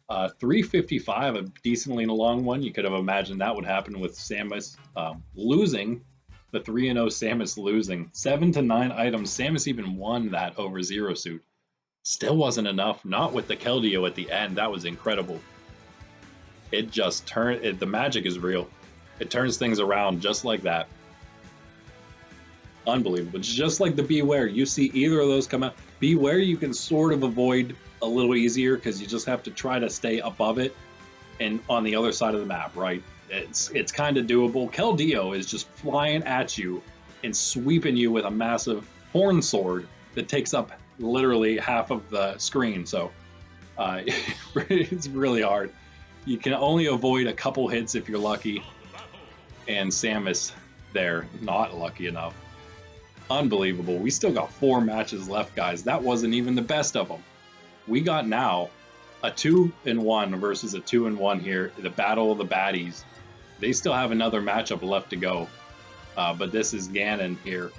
355, a decently long one. You could have imagined that would happen with Samus losing. The 3-0 Samus losing. 7 to 9 items. Samus even won that over Zero Suit. Still wasn't enough. Not with the Keldeo at the end. That was incredible. It just turned. The magic is real. It turns things around just like that. Unbelievable. It's just like the Beware. You see either of those come out. Beware you can sort of avoid a little easier because you just have to try to stay above it and on the other side of the map, right? It's kind of doable. Keldeo is just flying at you and sweeping you with a massive horn sword that takes up literally half of the screen. So it's really hard. You can only avoid a couple hits if you're lucky. And Samus there, not lucky enough. Unbelievable. We still got 4 matches left, guys. That wasn't even the best of them. We got now a 2-1 versus a 2-1 here. The battle of the baddies. They still have another matchup left to go. But this is Ganon here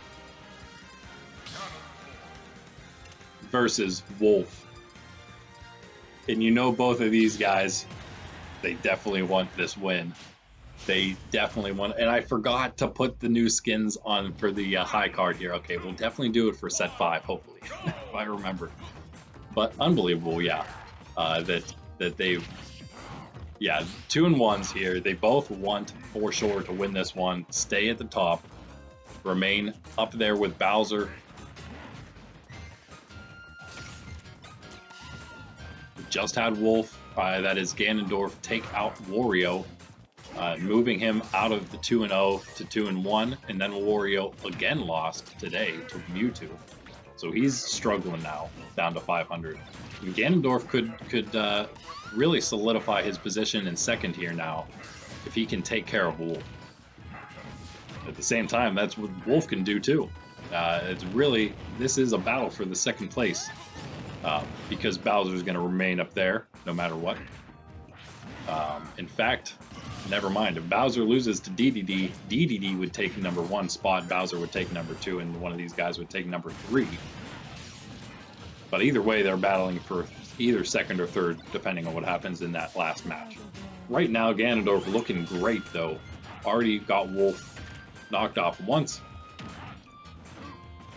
versus Wolf. And you know both of these guys, they definitely want this win. They definitely want, and I forgot to put the new skins on for the high card here. Okay, we'll definitely do it for set 5, hopefully, if I remember. But unbelievable, yeah, that they've, yeah, 2-1s here. They both want for sure to win this one, stay at the top, remain up there with Bowser. Just had Wolf, that is Ganondorf, take out Wario. Moving him out of the 2-0 to 2-1, and then Wario again lost today to Mewtwo. So he's struggling now, down to 500. And Ganondorf could really solidify his position in second here now, if he can take care of Wolf. At the same time, that's what Wolf can do too. It's really, this is a battle for the second place, because Bowser's going to remain up there no matter what. In fact, never mind. If Bowser loses to Dedede, Dedede would take number 1 spot, Bowser would take number 2, and one of these guys would take number 3. But either way, they're battling for either second or third, depending on what happens in that last match. Right now, Ganondorf looking great, though. Already got Wolf knocked off once.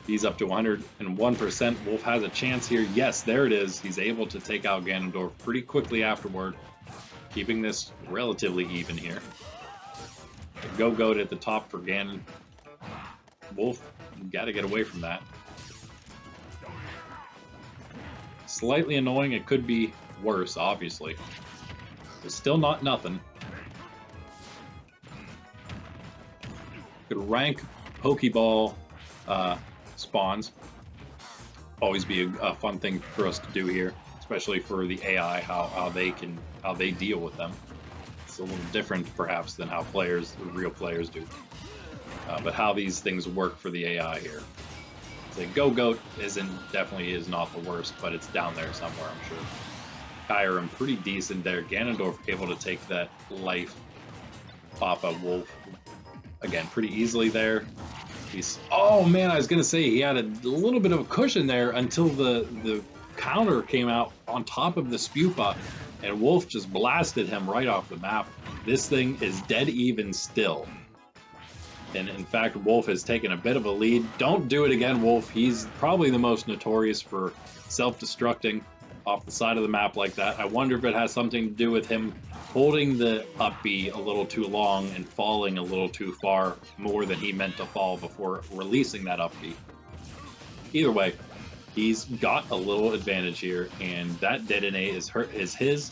He's up to 101%. Wolf has a chance here. Yes, there it is. He's able to take out Ganondorf pretty quickly afterward. Keeping this relatively even here. Go-Goat at the top for Ganon. Wolf, you gotta get away from that. Slightly annoying, it could be worse, obviously. But still not nothing. Could rank Pokeball spawns. always be a fun thing for us to do here, especially for the AI, how they deal with them. It's a little different perhaps than how real players do, but how these things work for the AI here. The Go-Goat definitely is not the worst, but it's down there somewhere, I'm sure. Kyurem pretty decent there. Ganondorf able to take that life off of Wolf again pretty easily there. Oh man, I was gonna say he had a little bit of a cushion there until the counter came out on top of the Spupa, and Wolf just blasted him right off the map. This thing is dead even still. And in fact, Wolf has taken a bit of a lead. Don't do it again, Wolf. He's probably the most notorious for self-destructing off the side of the map like that. I wonder if it has something to do with him holding the up B a little too long and falling a little too far, more than he meant to fall before releasing that up B. Either way, he's got a little advantage here, and that Dedede is his.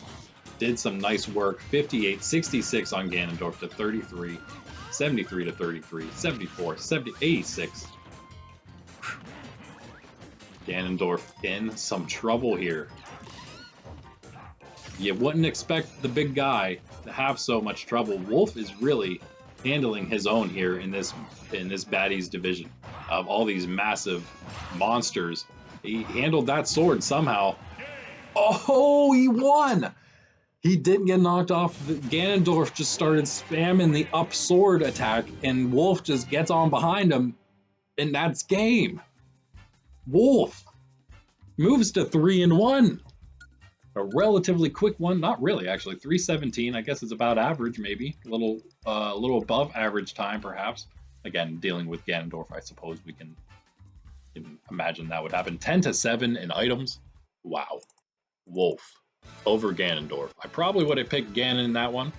Did some nice work. 58, 66 on Ganondorf to 33. 73 to 33, 74, 70, 86. Ganondorf in some trouble here. You wouldn't expect the big guy to have so much trouble. Wolf is really handling his own here in this baddies division. Of all these massive monsters, he handled that sword somehow. Oh, he won! He didn't get knocked off. Ganondorf just started spamming the up sword attack, and Wolf just gets on behind him, and that's game. Wolf moves to 3-1. A relatively quick one, not really actually. 3:17. I guess it's about average, maybe a little above average time, perhaps. Again, dealing with Ganondorf, I suppose we can imagine that would happen. 10-7 in items. Wow, Wolf over Ganondorf. I probably would have picked Ganon in that one.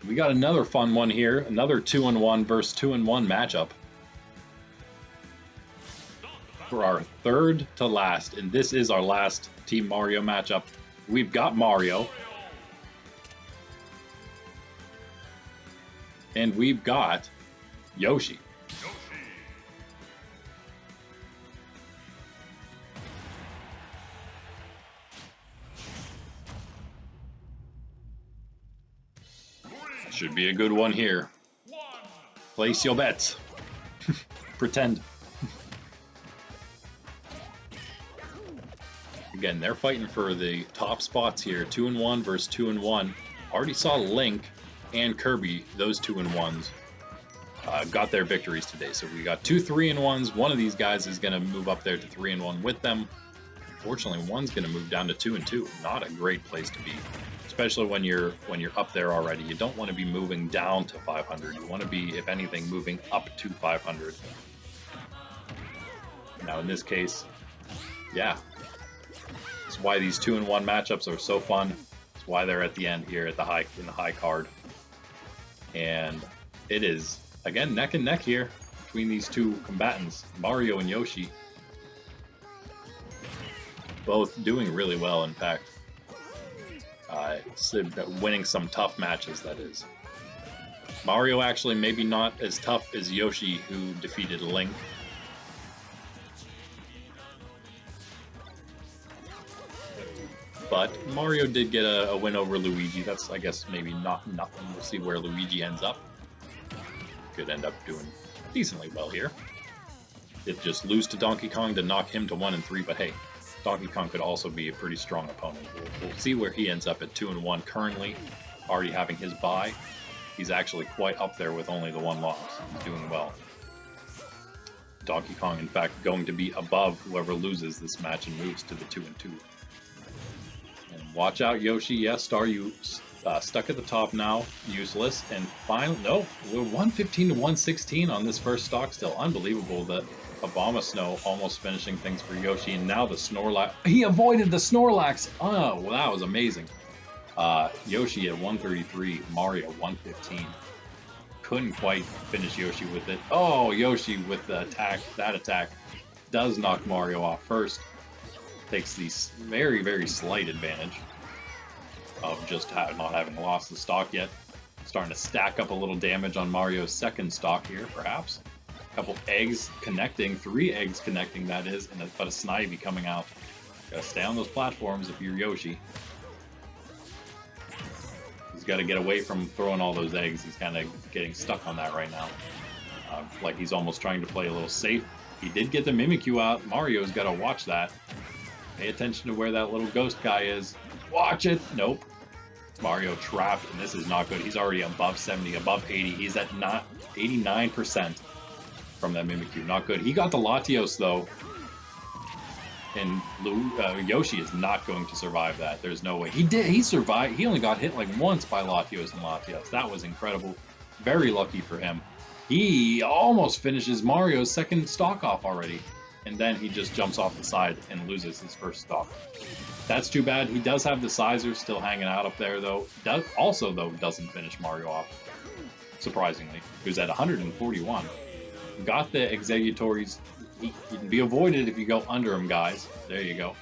We got another fun one here. Another 2-1 versus 2-1 matchup. For our third to last, and this is our last Team Mario matchup. We've got Mario. And we've got Yoshi. Should be a good one here. Place your bets. Pretend. Again, they're fighting for the top spots here. 2-1 versus 2-1. Already saw Link and Kirby, those 2-1s, got their victories today. So we got two 3-1s. One of these guys is going to move up there to 3-1 with them. Unfortunately, one's going to move down to 2-2. Not a great place to be, especially when you're up there already. You don't want to be moving down to 500. You want to be, if anything, moving up to 500. Now, in this case, yeah. That's why these 2-1 matchups are so fun. That's why they're at the end here at in the high card. And it is, again, neck and neck here between these two combatants, Mario and Yoshi. Both doing really well, in fact. Winning some tough matches, that is. Mario actually maybe not as tough as Yoshi, who defeated Link. But Mario did get a win over Luigi. That's, I guess, maybe not nothing. We'll see where Luigi ends up. Could end up doing decently well here. Did just lose to Donkey Kong to knock him to 1-3, but hey, Donkey Kong could also be a pretty strong opponent. We'll see where he ends up at 2-1 currently, already having his bye. He's actually quite up there with only the one loss. He's doing well. Donkey Kong, in fact, going to be above whoever loses this match and moves to the 2-2. And watch out, Yoshi. Yes, Star, you stuck at the top now. Useless. And finally, no, we're 115 to 116 on this first stock still. Unbelievable that Obama Snow almost finishing things for Yoshi, and now the Snorlax. He avoided the Snorlax. Oh, well, that was amazing. Yoshi at 133, Mario 115. Couldn't quite finish Yoshi with it. Oh, Yoshi with the attack. That attack does knock Mario off first. Takes the very, very slight advantage of just not having lost the stock yet. Starting to stack up a little damage on Mario's second stock here, perhaps. Couple eggs connecting, 3 eggs connecting, that is, but a Snivy coming out. Gotta stay on those platforms if you're Yoshi. He's got to get away from throwing all those eggs. He's kind of getting stuck on that right now. Like he's almost trying to play a little safe. He did get the Mimikyu out. Mario's got to watch that. Pay attention to where that little ghost guy is. Watch it! Nope. Mario trapped, and this is not good. He's already above 70, above 80. He's at not 89% from that Mimikyu. Not good. He got the Latios, though. And Yoshi is not going to survive that. There's no way. He did. He survived. He only got hit like once by Latios and Latios. That was incredible. Very lucky for him. He almost finishes Mario's second stock off already. And then he just jumps off the side and loses his first stock. That's too bad. He does have the Sizers still hanging out up there, though. Doesn't finish Mario off. Surprisingly. Who's at 141. Got the Executories. He can be avoided if you go under him, guys. There you go.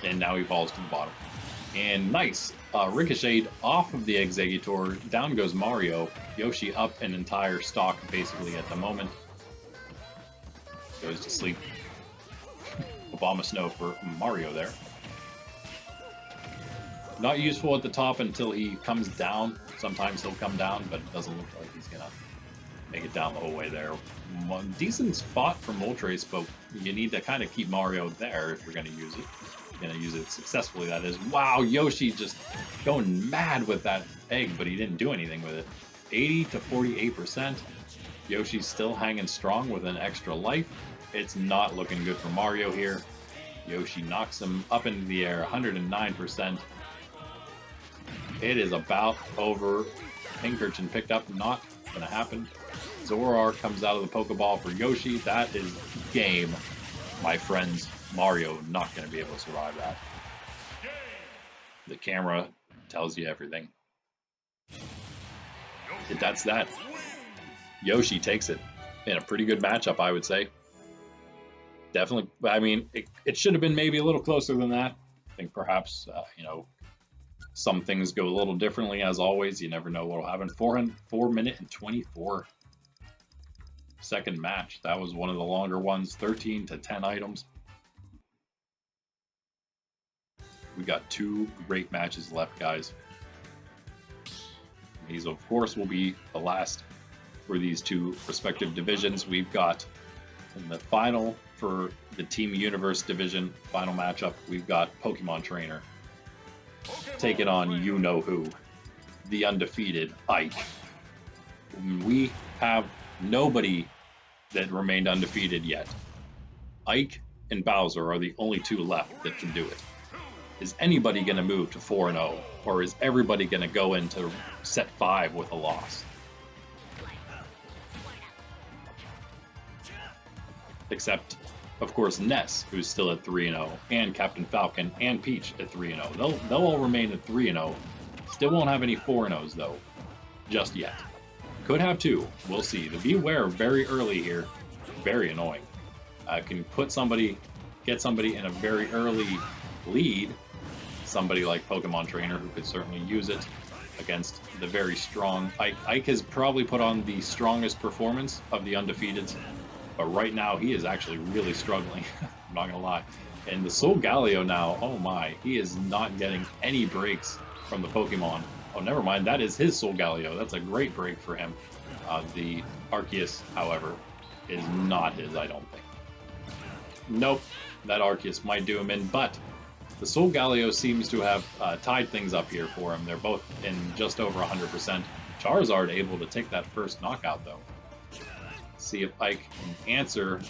And now he falls to the bottom. And nice. Ricocheted off of the Executor. Down goes Mario. Yoshi up an entire stock, basically, at the moment. Goes to sleep. Obama Snow for Mario there. Not useful at the top until he comes down. Sometimes he'll come down, but it doesn't look like he's going to make it down the whole way there. One decent spot for Moltres, but you need to kind of keep Mario there if you're going to use it. You're going to use it successfully, that is. Wow, Yoshi just going mad with that egg, but he didn't do anything with it. 80 to 48%. Yoshi's still hanging strong with an extra life. It's not looking good for Mario here. Yoshi knocks him up into the air, 109%. It is about over. Pinkerton picked up, not going to happen. Zorar comes out of the Pokeball for Yoshi. That is game, my friends. Mario not going to be able to survive that. The camera tells you everything. That's that. Yoshi takes it in a pretty good matchup, I would say. Definitely, I mean, it should have been maybe a little closer than that. I think perhaps, some things go a little differently, as always. You never know what will happen. 4 minute and 24 second match. That was one of the longer ones. 13 to 10 items. We got 2 great matches left, guys. These, of course, will be the last for these 2 respective divisions. We've got in the final for the Team Universe division, final matchup, we've got Pokemon Trainer taking on you-know-who, the undefeated Ike. We have nobody that remained undefeated yet. Ike and Bowser are the only 2 left that can do it. Is anybody going to move to 4-0, or is everybody going to go into set 5 with a loss? Except, of course, Ness, who's still at 3-0, and Captain Falcon and Peach at 3-0. They'll all remain at 3-0. Still won't have any 4-0s, though, just yet. Could have 2. We'll see. The Beware very early here, very annoying. Can put somebody, get somebody in a very early lead. Somebody like Pokemon Trainer who could certainly use it against the very strong Ike. Ike has probably put on the strongest performance of the undefeateds, but right now he is actually really struggling. I'm not gonna lie. And the Soul Galio now, oh my, he is not getting any breaks from the Pokemon. Oh, never mind, that is his Soul Galio. That's a great break for him. The Arceus, however, is not his, I don't think. Nope, that Arceus might do him in, but the Soul Galio seems to have tied things up here for him. They're both in just over 100%. Charizard able to take that first knockout, though. See if Ike can answer.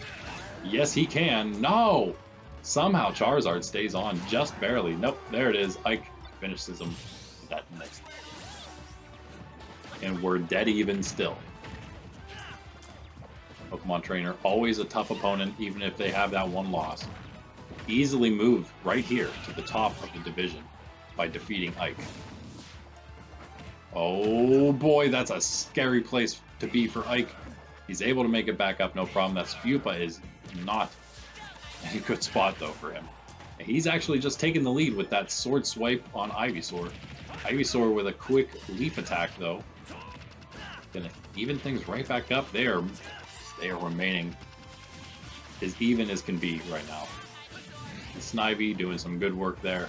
Yes, he can. No! Somehow Charizard stays on just barely. Nope, there it is. Ike finishes him with that next. And we're dead even still. Pokemon Trainer, always a tough opponent, even if they have that one loss. Easily moved right here to the top of the division by defeating Ike. Oh boy, that's a scary place to be for Ike. He's able to make it back up, no problem. That Spupa is not a good spot, though, for him. He's actually just taken the lead with that sword swipe on Ivysaur. Ivysaur with a quick leaf attack, though. gonna even things right back up. They are remaining as even as can be right now. And Snivy doing some good work there.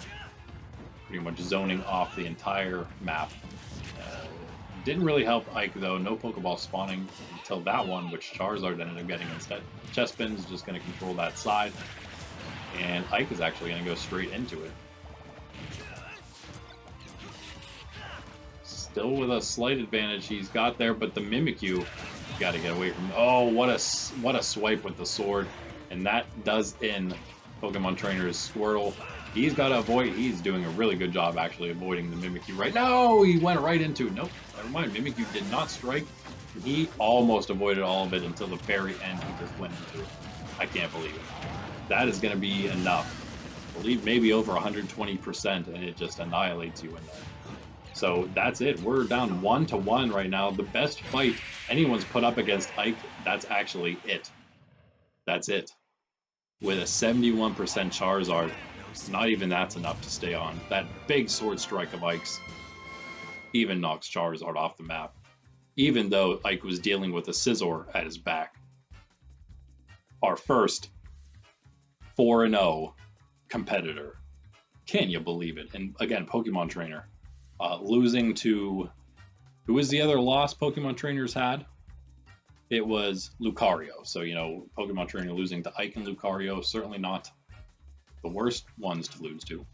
Pretty much zoning off the entire map. Didn't really help Ike though. No Pokeball spawning until that one, which Charizard ended up getting instead. Chespin's just going to control that side. And Ike is actually going to go straight into it. Still with a slight advantage he's got there, but the Mimikyu got to get away from. Oh, what a swipe with the sword, and that does end Pokemon Trainer's Squirtle. He's got to avoid. He's doing a really good job actually avoiding the Mimikyu right now. He went right into. Nope, never mind. Mimikyu did not strike. He almost avoided all of it until the very end. He just went into it. I can't believe it. That is going to be enough. I believe maybe over 120%, and it just annihilates you in there. So that's it. We're down 1-1 right now. The best fight anyone's put up against Ike, that's actually it. That's it. With a 71% Charizard, not even that's enough to stay on. That big sword strike of Ike's even knocks Charizard off the map, even though Ike was dealing with a Scizor at his back. Our first 4-0 competitor. Can you believe it? And again, Pokemon Trainer. Losing to, who was the other loss Pokemon Trainers had? It was Lucario. So, you know, Pokemon Trainer losing to Ike and Lucario, certainly not the worst ones to lose to.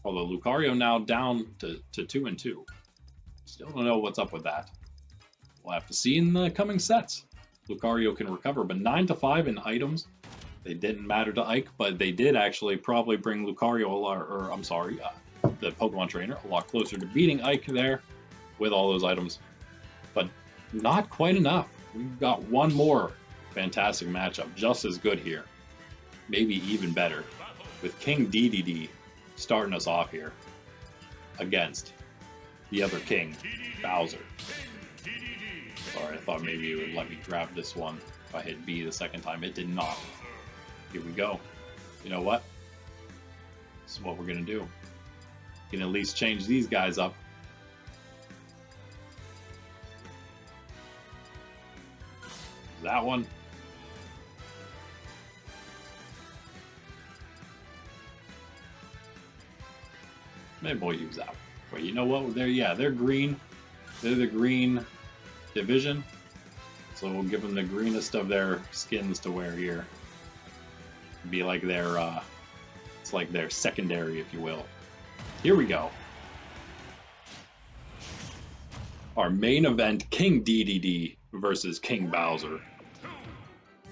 Although Lucario now down to 2-2. Still don't know what's up with that. We'll have to see in the coming sets. Lucario can recover, but 9-5 in items. They didn't matter to Ike, but they did actually probably bring Lucario a lot, or I'm sorry, the Pokemon Trainer a lot closer to beating Ike there with all those items. But not quite enough. We've got one more fantastic matchup, just as good here. Maybe even better, with King Dedede starting us off here against the other king, Bowser. Sorry, I thought maybe it would let me grab this one if I hit B the second time. It did not. Here we go. You know what? This is what we're going to do. We can at least change these guys up. That one. Maybe we'll use that one. Wait, you know what? They're green. They're the green division. So we'll give them the greenest of their skins to wear here. Be like their, it's like their secondary, if you will. Here we go. Our main event, King Dedede versus King Bowser. 2,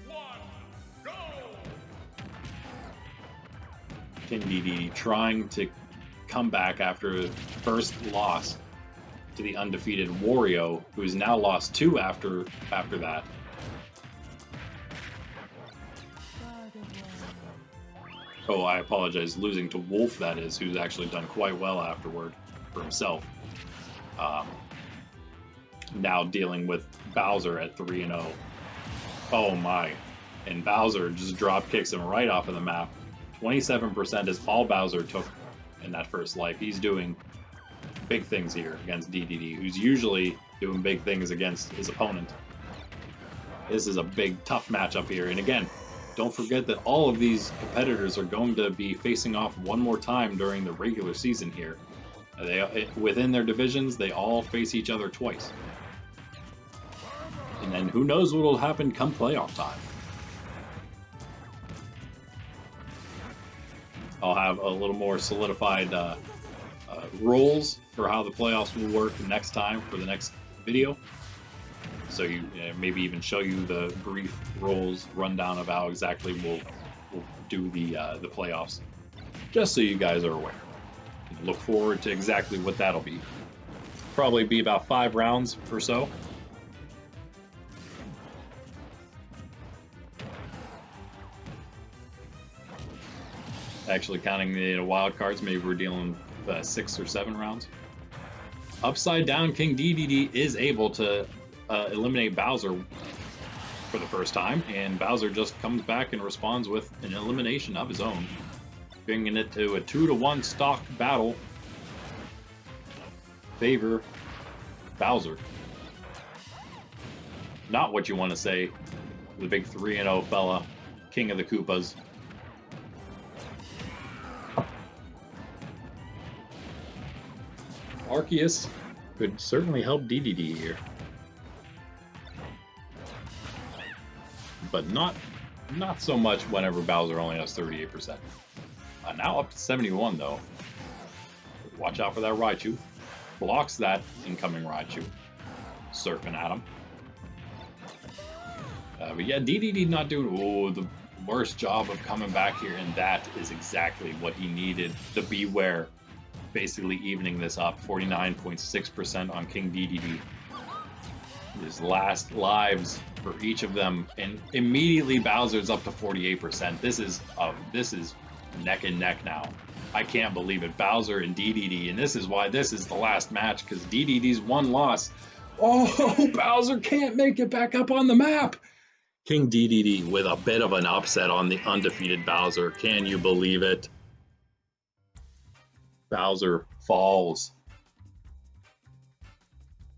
1, go! King Dedede trying to come back after first loss to the undefeated Wario, who's now lost 2 after that. Oh, I apologize. Losing to Wolf, that is, who's actually done quite well afterward for himself. Now dealing with Bowser at 3-0. Oh my. And Bowser just drop kicks him right off of the map. 27% is all Bowser took in that first life. He's doing big things here against Dedede, who's usually doing big things against his opponent. This is a big, tough matchup here. And again, don't forget that all of these competitors are going to be facing off one more time during the regular season here. Within their divisions, they all face each other twice. And then who knows what will happen come playoff time. I'll have a little more solidified rules for how the playoffs will work next time for the next video. So you maybe even show you the brief rules rundown of how exactly we'll do the playoffs, just so you guys are aware. Look forward to exactly what that'll be. Probably be about 5 rounds or so. Actually counting the wild cards, maybe we're dealing with 6 or 7 rounds. Upside down King Dedede is able to eliminate Bowser for the first time, and Bowser just comes back and responds with an elimination of his own, bringing it to a 2-1 stock battle. Favor Bowser. Not what you want to say. The big 3-0 fella, king of the Koopas. Arceus could certainly help Dedede here. But not so much whenever Bowser only has 38%. Now up to 71 though. Watch out for that Raichu. Blocks that incoming Raichu. Surfing at him. But yeah, Dedede not doing the worst job of coming back here, and that is exactly what he needed. The Beware, basically evening this up. 49.6% on King Dedede. His last lives for each of them, and immediately Bowser's up to 48%. This is neck and neck now. I can't believe it. Bowser and Dedede, and this is why this is the last match, because Dedede's one loss. Oh, Bowser can't make it back up on the map. King Dedede with a bit of an upset on the undefeated Bowser. Can you believe it? Bowser falls.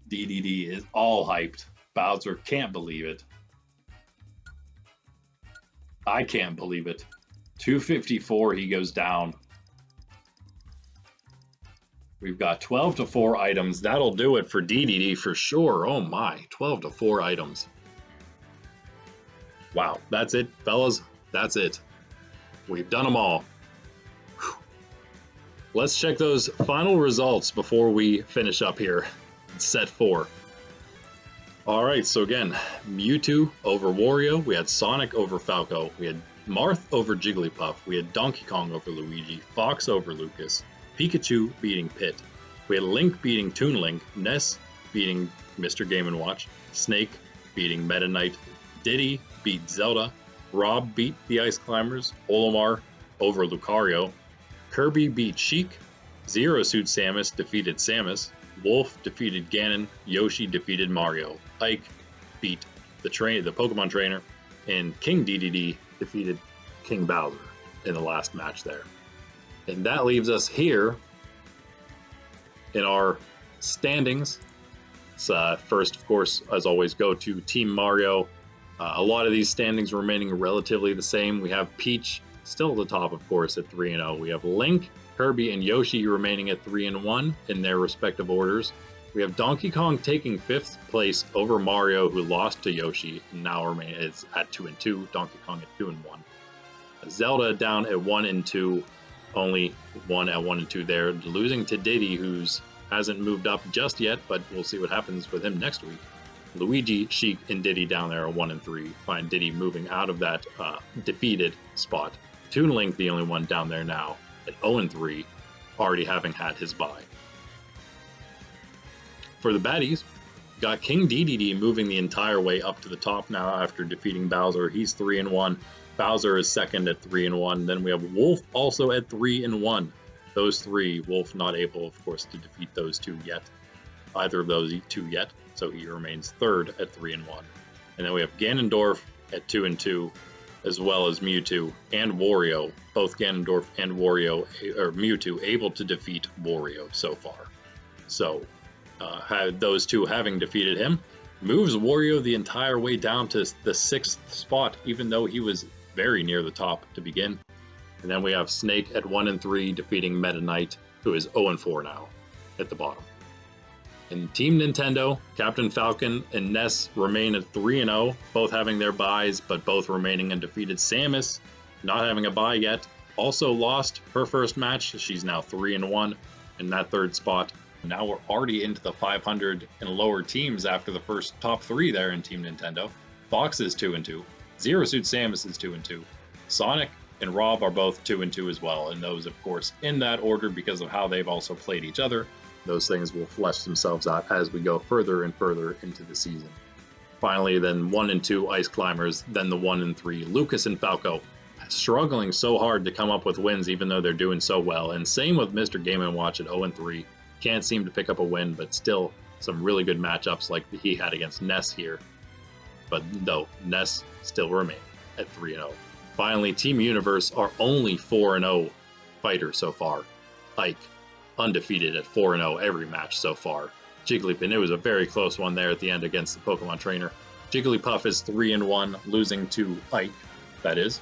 Dedede is all hyped. Bowser can't believe it. I can't believe it. 254, he goes down. We've got 12 to 4 items. That'll do it for Dedede for sure. Oh my, 12 to 4 items. Wow, that's it, fellas. That's it. We've done them all. Whew. Let's check those final results before we finish up here. Set 4. All right, so again, Mewtwo over Wario. We had Sonic over Falco. We had Marth over Jigglypuff. We had Donkey Kong over Luigi. Fox over Lucas. Pikachu beating Pit. We had Link beating Toon Link. Ness beating Mr. Game & Watch. Snake beating Meta Knight. Diddy beat Zelda. Rob beat the Ice Climbers. Olimar over Lucario. Kirby beat Sheik. Zero Suit Samus defeated Samus. Wolf defeated Ganon. Yoshi defeated Mario. Ike beat the Pokemon trainer. And King Dedede defeated King Bowser in the last match there. And that leaves us here in our standings. First, of course, as always, go to Team Mario. A lot of these standings remaining relatively the same. We have Peach still at the top, of course, at 3-0. We have Link, Kirby, and Yoshi remaining at 3-1 in their respective orders. We have Donkey Kong taking 5th place over Mario, who lost to Yoshi, and now is at 2-2. Donkey Kong at 2-1. Zelda down at 1-2. Only one at 1-2 there, losing to Diddy, who's hasn't moved up just yet, but we'll see what happens with him next week. Luigi, Sheik, and Diddy down there at 1-3. Find Diddy moving out of that defeated spot. Toon Link, the only one down there now at 0-3, already having had his bye. For the baddies, got King Dedede moving the entire way up to the top now after defeating Bowser. He's 3-1. Bowser is second at 3-1. Then we have Wolf also at 3-1. Those three, Wolf not able, of course, to defeat those two yet. Either of those two yet. So he remains third at 3-1. And then we have Ganondorf at 2-2, as well as Mewtwo and Wario. Both Ganondorf and Mewtwo able to defeat Wario so far. So those two having defeated him moves Wario the entire way down to the 6th spot, even though he was very near the top to begin. And then we have Snake at 1-3 defeating Meta Knight, who is 0-4 now at the bottom. In Team Nintendo, Captain Falcon and Ness remain at 3-0, both having their byes, but both remaining undefeated. Samus, not having a bye yet, also lost her first match. She's now 3-1 in that 3rd spot. Now we're already into the 500 and lower teams after the first top 3 there in Team Nintendo. Fox is 2-2. Zero Suit Samus is 2-2. Sonic and Rob are both 2-2 as well, and those, of course, in that order because of how they've also played each other. Those things will flesh themselves out as we go further and further into the season. Finally, then 1-2 Ice Climbers, then the 1-3 Lucas and Falco, struggling so hard to come up with wins even though they're doing so well. And same with Mr. Game & Watch at 0-3. Can't seem to pick up a win, but still some really good matchups like he had against Ness here. But no, Ness still remain at 3-0. Finally, Team Universe are only 4-0 fighters so far. Ike, undefeated at 4-0 every match so far. Jiggly, and it was a very close one there at the end against the Pokemon trainer. Jigglypuff is 3-1, losing to Ike. That is.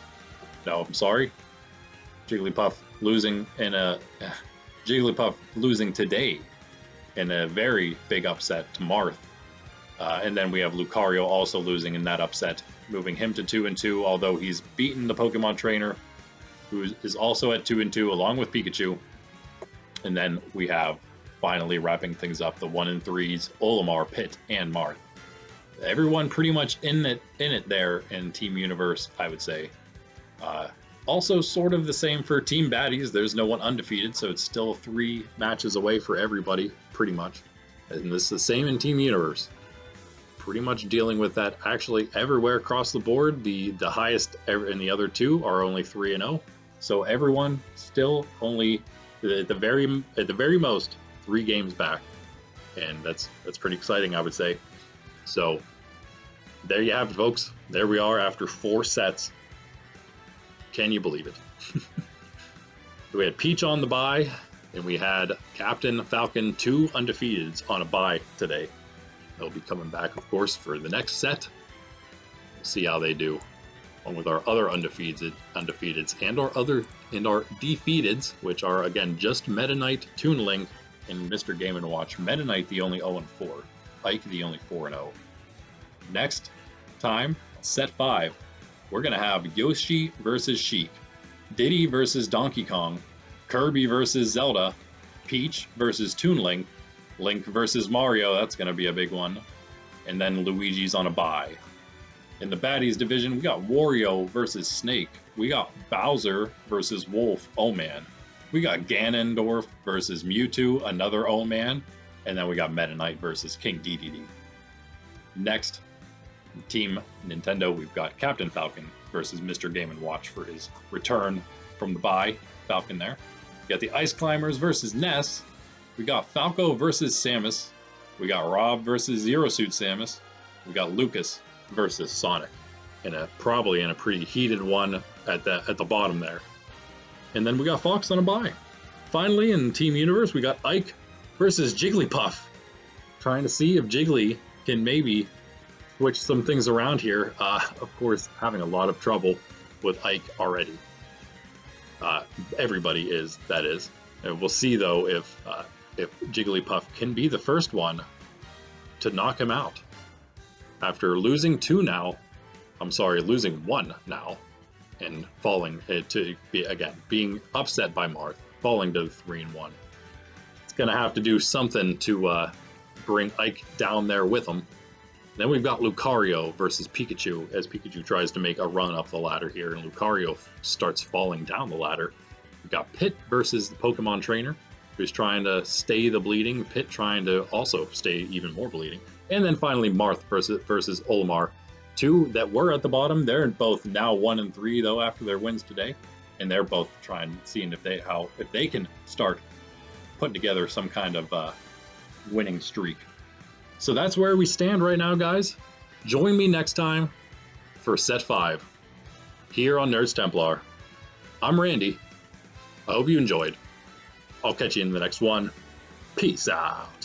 No, I'm sorry. Jigglypuff losing today in a very big upset to Marth. And then we have Lucario also losing in that upset, moving him to 2-2, although he's beaten the Pokemon trainer, who is also at 2-2, along with Pikachu. And then we have, finally wrapping things up, the 1-3s, Olimar, Pit, and Marth. Everyone pretty much in it there in Team Universe, I would say. Also sort of the same for Team Baddies. There's no one undefeated, so it's still 3 matches away for everybody, pretty much. And this is the same in Team Universe. Pretty much dealing with that actually everywhere across the board. The highest in the other 2 are only 3-0. So everyone still only at the very most 3 games back. And that's pretty exciting, I would say. So there you have it, folks. There we are after 4 sets. Can you believe it? We had Peach on the bye, and we had Captain Falcon 2 undefeateds on a bye today. They'll be coming back, of course, for the next set. We'll see how they do. Along with our other undefeateds and our defeateds, which are again just Meta Knight, Toon Link, and Mr. Game & Watch. Meta Knight the only 0-4. Ike the only 4-0. Next time, set 5, we're gonna have Yoshi versus Sheik, Diddy versus Donkey Kong, Kirby versus Zelda, Peach versus Toon Link, Link versus Mario, that's gonna be a big one, and then Luigi's on a bye. In the Baddies division, we got Wario versus Snake, we got Bowser versus Wolf, oh man, we got Ganondorf versus Mewtwo, another oh man, and then we got Meta Knight versus King Dedede. Next, Team Nintendo, we've got Captain Falcon versus Mr. Game & Watch for his return from the bye. Falcon there. We got the Ice Climbers versus Ness. We got Falco versus Samus. We got Rob versus Zero Suit Samus. We got Lucas versus Sonic. Probably in a pretty heated one at the bottom there. And then we got Fox on a bye. Finally, in Team Universe, we got Ike versus Jigglypuff. Trying to see if Jiggly can maybe switch some things around here. Of course, having a lot of trouble with Ike already. Everybody is, that is. And we'll see, though, if Jigglypuff can be the first one to knock him out. After losing 2 now, losing 1 now, and falling to being upset by Marth, falling to 3-1. It's going to have to do something to bring Ike down there with him. Then we've got Lucario versus Pikachu, as Pikachu tries to make a run up the ladder here, and Lucario starts falling down the ladder. We've got Pit versus the Pokemon trainer, who's trying to stay the bleeding, Pit trying to also stay even more bleeding. And then finally Marth versus Olimar. 2 that were at the bottom. They're both now 1-3 though after their wins today, and they're both seeing if they can start putting together some kind of winning streak. So that's where we stand right now, guys. Join me next time for set 5 here on Nerds Templar. I'm Randy. I hope you enjoyed. I'll catch you in the next one. Peace out.